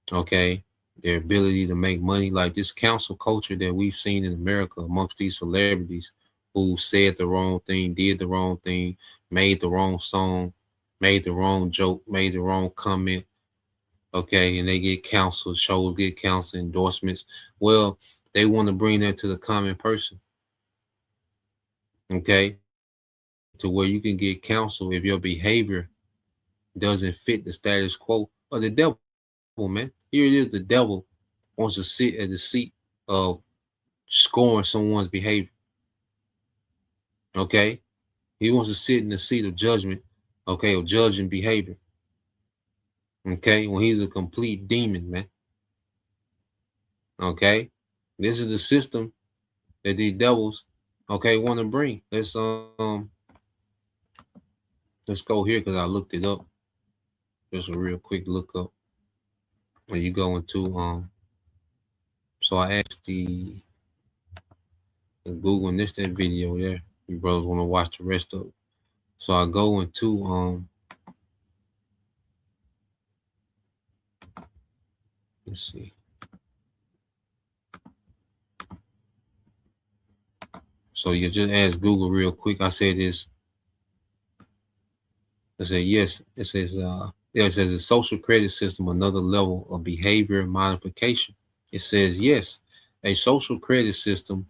okay, their ability to make money. Like this counsel culture that we've seen in America amongst these celebrities who said the wrong thing, did the wrong thing, made the wrong song, made the wrong joke, made the wrong comment, okay, and they get counsel, shows get counsel endorsements. Well, they want to bring that to the common person, okay, to where you can get counsel if your behavior doesn't fit the status quo of the devil, man. Here it is, the devil wants to sit at the seat of scoring someone's behavior, okay? He wants to sit in the seat of judgment, okay, of judging behavior, okay, when he's a complete demon, man, okay? This is the system that these devils, okay, want to bring. Let's go here because I looked it up. Just a real quick look up. When you go into so I asked the Google and this that video there. You brothers want to watch the rest of it. So I go into let's see. So you just ask Google real quick. I said this. I said yes. It says it says a social credit system, another level of behavior modification. It says yes, a social credit system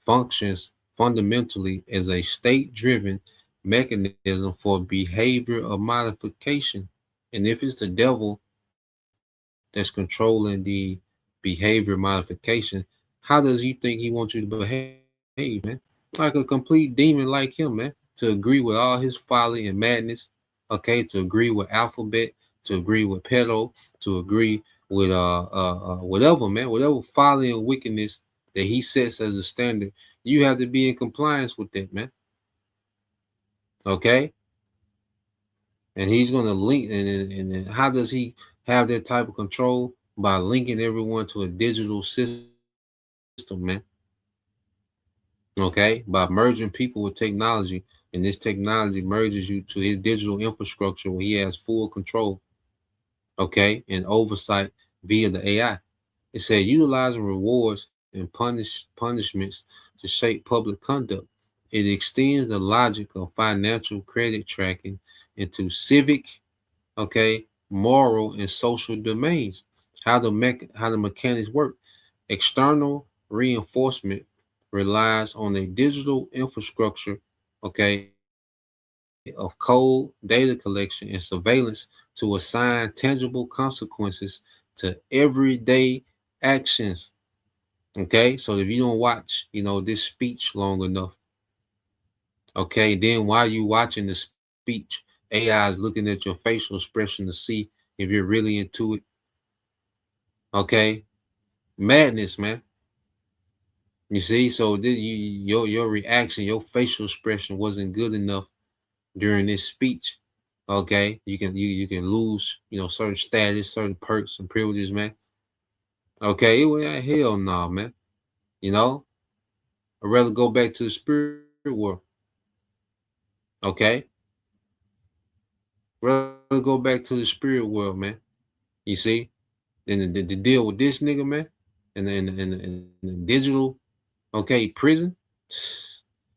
functions fundamentally as a state-driven mechanism for behavior of modification. And if it's the devil that's controlling the behavior modification, how does he think he wants you to behave, man? Like a complete demon like him, man, to agree with all his folly and madness, okay, to agree with alphabet, to agree with pedo, to agree with whatever, man, whatever folly and wickedness that he sets as a standard, you have to be in compliance with that, man. Okay? And he's gonna link, and how does he have that type of control? By linking everyone to a digital system, man. Okay, by merging people with technology, and this technology merges you to his digital infrastructure where he has full control, okay, and oversight via the AI. It said utilizing rewards and punishments to shape public conduct. It extends the logic of financial credit tracking into civic, okay, moral and social domains. How the mechanics work. External reinforcement relies on a digital infrastructure, okay, of code, data collection, and surveillance to assign tangible consequences to everyday actions. Okay, so if you don't watch, this speech long enough, okay, then while you watching the speech, AI is looking at your facial expression to see if you're really into it. Okay, madness, man. You see, so your reaction, your facial expression wasn't good enough during this speech. Okay, you can lose, certain status, certain perks and privileges, man. Okay, well, hell no, man. I'd rather go back to the spirit world. Okay, rather go back to the spirit world, man. You see, and the deal with this nigga, man, and the digital, okay, prison.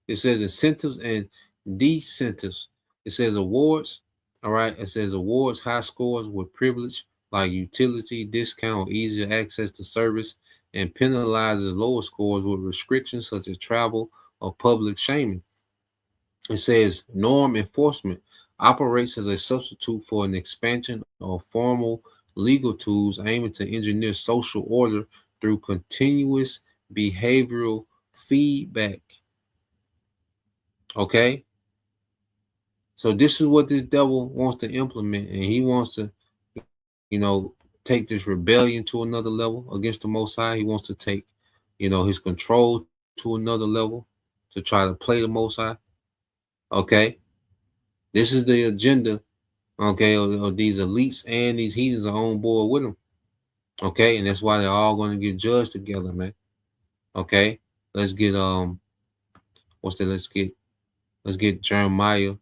It says incentives and decentives. It says awards. All right. It says awards high scores with privilege like utility, discount, easier access to service, and penalizes lower scores with restrictions such as travel or public shaming. It says norm enforcement operates as a substitute for an expansion of formal legal tools aiming to engineer social order through continuous behavioral feedback. Okay, so this is what this devil wants to implement, and he wants to, take this rebellion to another level against the Most High. He wants to take, his control to another level to try to play the Most High. Okay, this is the agenda Okay, or these elites and these heathens are on board with them. Okay, and that's why they're all going to get judged together, man. Okay, let's get what's that? Let's get Jeremiah.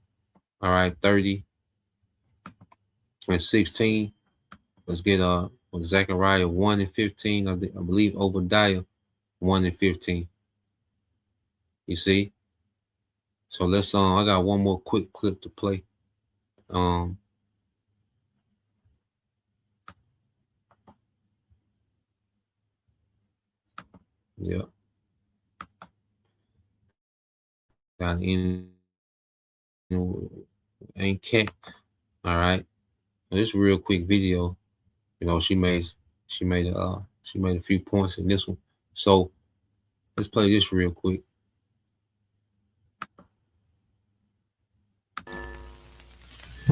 All right, 30 and 16. Let's get Zechariah 1 and 15. I believe Obadiah 1 and 15. You see? So let's I got one more quick clip to play. Yeah. Got in ain't cat. All right. This real quick video. You know, she made a few points in this one. So let's play this real quick.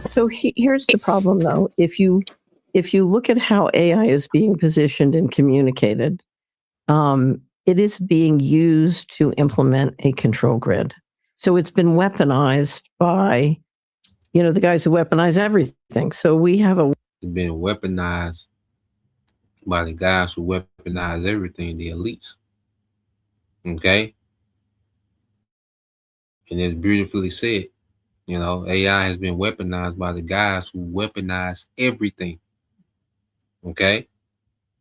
So here's the problem, though. If you look at how AI is being positioned and communicated, it is being used to implement a control grid. So it's been weaponized by, the guys who weaponize everything. So we have It's been weaponized by the guys who weaponize everything, the elites. Okay? And it's beautifully said. AI has been weaponized by the guys who weaponize everything. Okay?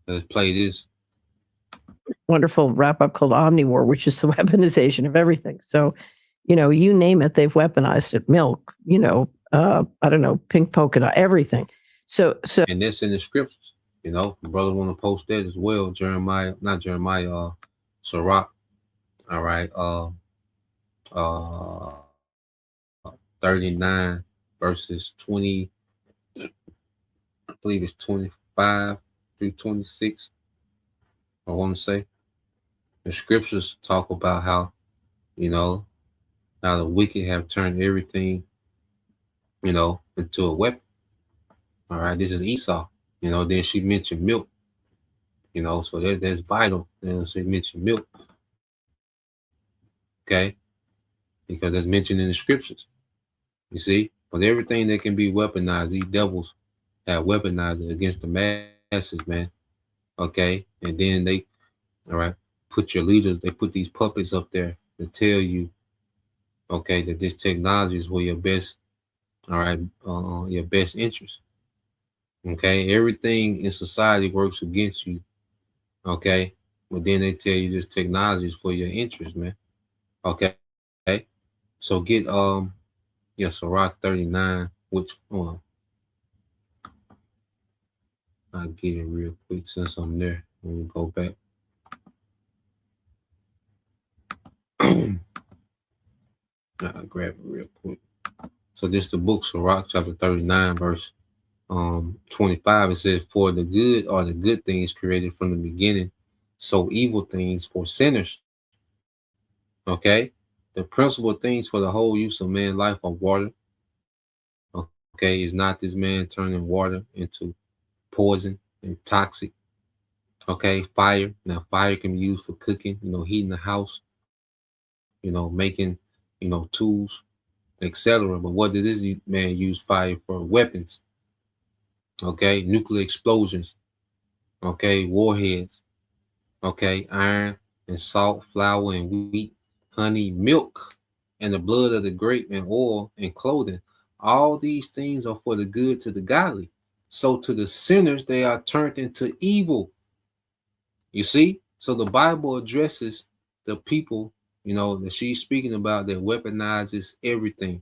Let's play this. Wonderful wrap-up called Omnivore, which is the weaponization of everything. So, you name it, they've weaponized it. Milk, I don't know, pink polka dot, everything. So and that's in the scriptures. The brother want to post that as well. Sirach. All right. 39 verses 20. I believe it's 25 through 26. I want to say the scriptures talk about how, how the wicked have turned everything, into a weapon. All right, this is Esau. Then she mentioned milk. So that's vital. She mentioned milk. Okay, because that's mentioned in the scriptures. You see, but everything that can be weaponized, these devils have weaponized it against the masses, man. Okay, and then they, all right, put your leaders. They put these puppets up there to tell you, okay, that this technology is for your best. All right, your best interest. Okay, everything in society works against you. Okay, but then they tell you this technology is for your interest, man. Okay, so get Sirach 39, which I'll get it real quick since I'm there. Let me go back. I'll grab it real quick. So this is the book Sirach chapter 39 verse 25. It says, "For the good are the good things created from the beginning, so evil things for sinners." Okay, the principal things for the whole use of man's life are water. Okay, is not this man turning water into poison and toxic? Okay, fire. Now fire can be used for cooking, heating the house, making, tools, etc. But what does this man use fire for? Weapons. Okay, nuclear explosions. Okay, warheads. Okay, iron and salt, flour and wheat, honey, milk, and the blood of the grape, and oil and clothing. All these things are for the good to the godly. So to the sinners, they are turned into evil. You see? So the Bible addresses the people, that she's speaking about, that weaponizes everything.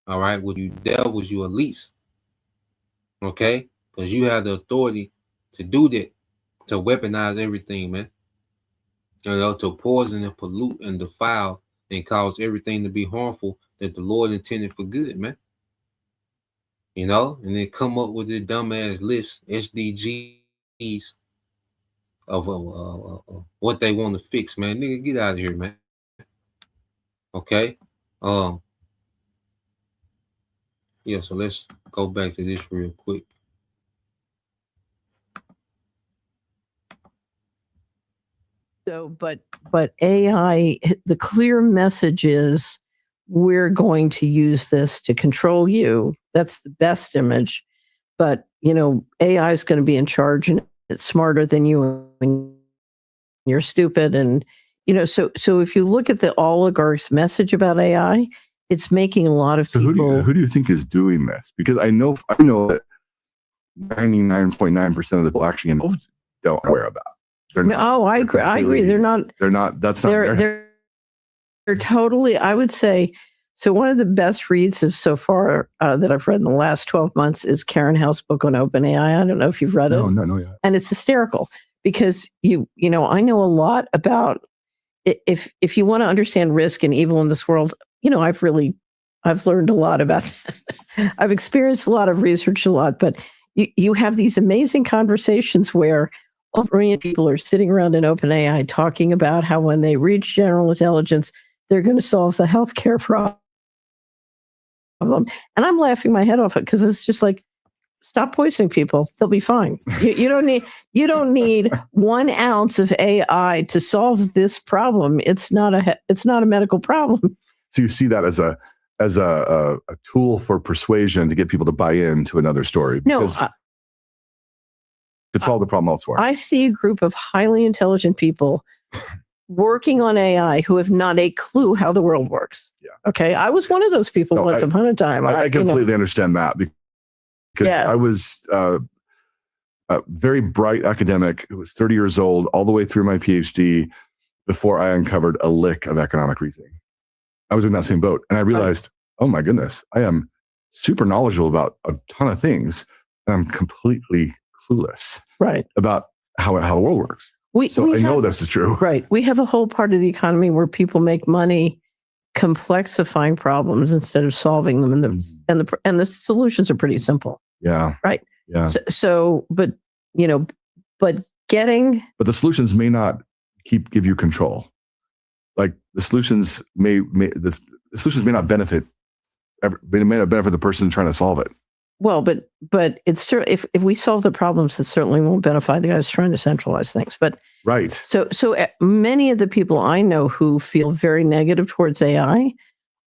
All right, with you devils, you elites. Okay? Because you have the authority to do that, to weaponize everything, man. To poison and pollute and defile and cause everything to be harmful that the Lord intended for good, man. And then come up with this dumbass list, SDGs, of what they want to fix, man. Nigga, get out of here, man. Okay? Yeah, so let's go back to this real quick. So, but AI, the clear message is we're going to use this to control you that's the best image. But AI is going to be in charge, and it's smarter than you, and you're stupid. And so if you look at the oligarchs' message about AI, it's making a lot of So people. who do you think is doing this? Because I know that 99.9% of the people actually involved don't aware of that. I agree. They're not. That's not. They're totally. I would say. So one of the best reads of so far that I've read in the last 12 months is Karen House's book on OpenAI. I don't know if you've read it. No, yeah. And it's hysterical because I know a lot about if you want to understand risk and evil in this world, I've learned a lot about that. I've experienced a lot of research, a lot, but you have these amazing conversations where all brilliant people are sitting around in OpenAI talking about how when they reach general intelligence, they're going to solve the healthcare problem. And I'm laughing my head off it because it's just like, stop poisoning people. They'll be fine. You don't need 1 ounce of AI to solve this problem. It's not a medical problem. So you see that as a tool for persuasion to get people to buy into another story. Because could solve the problem elsewhere. I see a group of highly intelligent people working on AI who have not a clue how the world works. Yeah. Okay. I was one of those people once upon a time. I completely understand that because I was a very bright academic who was 30 years old all the way through my PhD before I uncovered a lick of economic reasoning. I was in that same boat and I realized, oh my goodness, I am super knowledgeable about a ton of things and I'm completely clueless about how the world works. I know this is true. Right. We have a whole part of the economy where people make money complexifying problems instead of solving them, and the solutions are pretty simple. Yeah. Right. Yeah. But the solutions may not give you control. Like the solutions may not benefit. They may not benefit the person trying to solve it. Well, but it's if we solve the problems, it certainly won't benefit the guys trying to centralize things. But right. So many of the people I know who feel very negative towards AI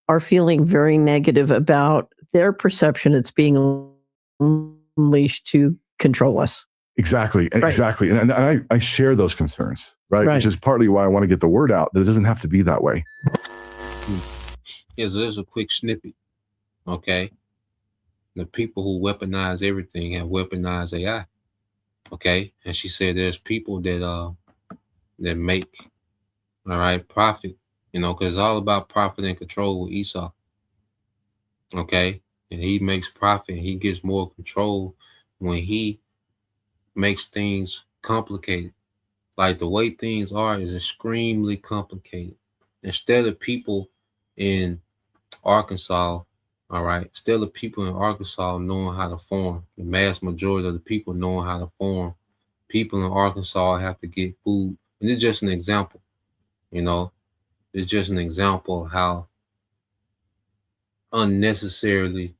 are feeling very negative about their perception it's being unleashed to control us. Exactly. Exactly. And I share those concerns, right? Which is partly why I want to get the word out that it doesn't have to be that way. Yeah, so there's a quick snippet. Okay. The people who weaponize everything have weaponized AI. Okay. And she said there's people that make profit, because it's all about profit and control with Esau. Okay. And he makes profit and he gets more control when he makes things complicated. Like the way things are is extremely complicated. Instead of people in Arkansas, instead of people in Arkansas knowing how to farm, the mass majority of the people knowing how to farm, people in Arkansas have to get food. And it's just an example, it's just an example of how unnecessarily,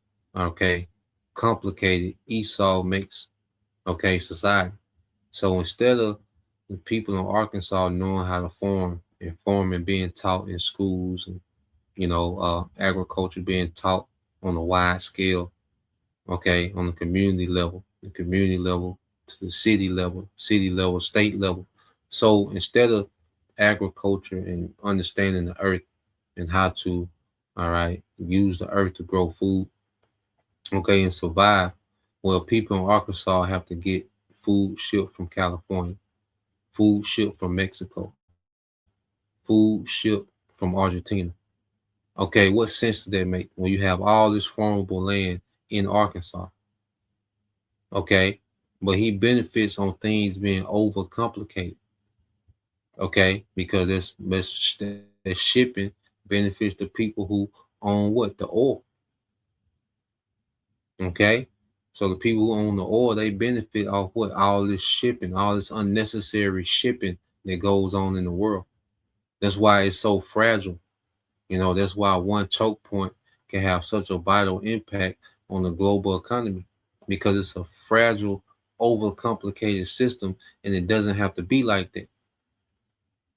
complicated Esau makes, society. So instead of the people in Arkansas knowing how to farm and farming being taught in schools and, agriculture being taught on a wide scale, on the community level to the city level, state level. So instead of agriculture and understanding the earth and how to, use the earth to grow food, and survive, well, people in Arkansas have to get food shipped from California, food shipped from Mexico, food shipped from Argentina. Okay, what sense does that make when you have all this farmable land in Arkansas? Okay, but he benefits on things being overcomplicated. Okay, because this shipping benefits the people who own what? The oil. Okay, so the people who own the oil, they benefit off what? All this shipping, all this unnecessary shipping that goes on in the world. That's why it's so fragile. That's why one choke point can have such a vital impact on the global economy, because it's a fragile, overcomplicated system, and it doesn't have to be like that.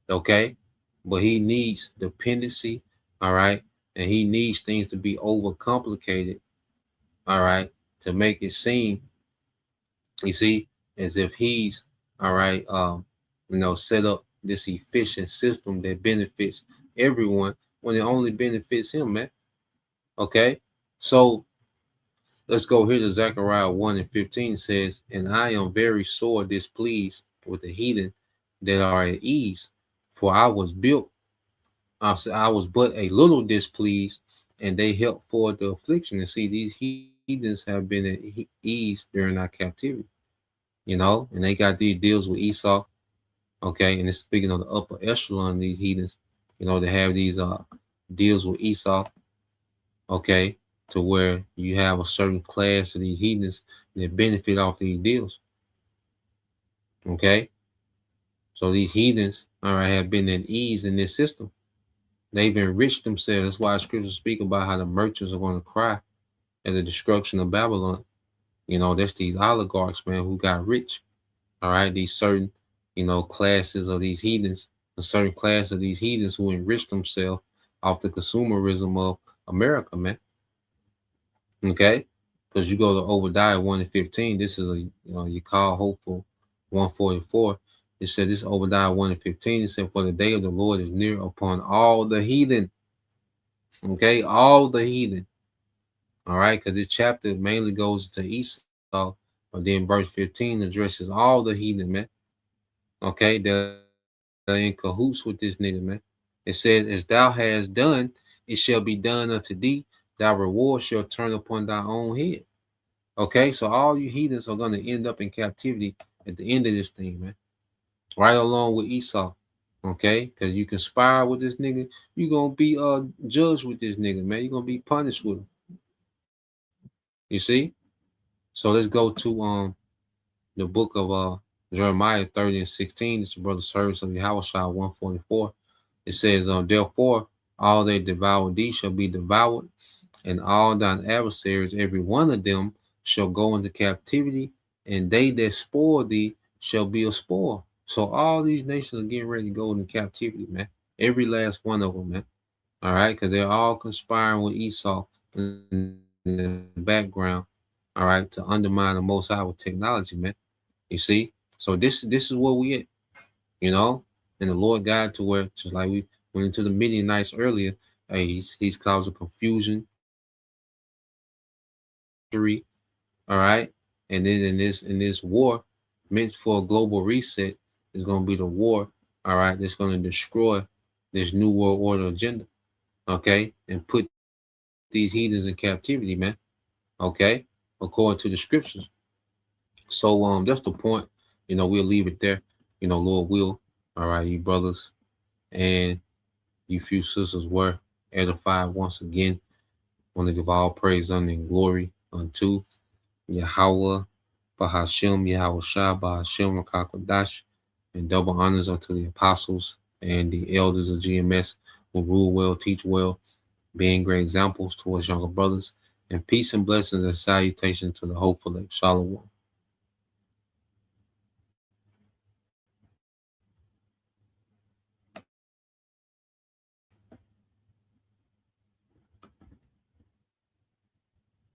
Okay, but he needs dependency, and he needs things to be overcomplicated, all right, to make it seem, you see, as if he's, all right, set up this efficient system that benefits everyone when it only benefits him, man. Okay, so let's go here to Zechariah 1:15 says, and I am very sore displeased with the heathen that are at ease, for I was but a little displeased, and they helped forward the affliction. And see, these heathens have been at ease during our captivity, and they got these deals with Esau. Okay, and it's speaking of the upper echelon of these heathens, they have these deals with Esau. Okay, to where you have a certain class of these heathens that benefit off these deals. Okay, so these heathens, all right, have been at ease in this system. They've enriched themselves. That's why scriptures speak about how the merchants are going to cry at the destruction of Babylon. That's these oligarchs, man, who got rich. All right, these certain, classes of these heathens, a certain class of these heathens who enrich themselves off the consumerism of America, man. Okay, because you go to Obadiah 1:15. This is you call hopeful 144. It said this Obadiah 1:15. It said, for the day of the Lord is near upon all the heathen. Okay, all the heathen. All right, because this chapter mainly goes to Esau, but then verse 15 addresses all the heathen, man. Okay, they're in cahoots with this nigga, man. It says, as thou hast done, it shall be done unto thee. Thy reward shall turn upon thy own head. Okay, so all you heathens are going to end up in captivity at the end of this thing, man. Right along with Esau. Okay, because you conspire with this nigga, you're going to be judged with this nigga, man. You're going to be punished with him. You see? So let's go to the book of Jeremiah 30:16. It's the brother service of Yahweh 144. It says, therefore, all they devour thee shall be devoured, and all thine adversaries, every one of them, shall go into captivity, and they that spoil thee shall be a spoil. So all these nations are getting ready to go into captivity, man. Every last one of them, man. All right, because they're all conspiring with Esau in the background, all right, to undermine the Most High with technology, man. You see? So this is where we at, and the Lord God to where, just like we went into the Midianites earlier, hey, he's causing confusion, all right, and then in this war meant for a global reset is going to be the war, all right, that's going to destroy this new world order agenda, okay, and put these heathens in captivity, man, okay, according to the scriptures. So that's the point. We'll leave it there. Lord will. All right, you brothers and you few sisters were edified once again. Want to give all praise, honor, and glory unto Yahweh, Bahashem, Yahweh Shah, Bahashem, Rakakwadash, and double honors unto the apostles and the elders of GMS who rule well, teach well, being great examples towards younger brothers, and peace and blessings and salutation to the hopeful. Shalom.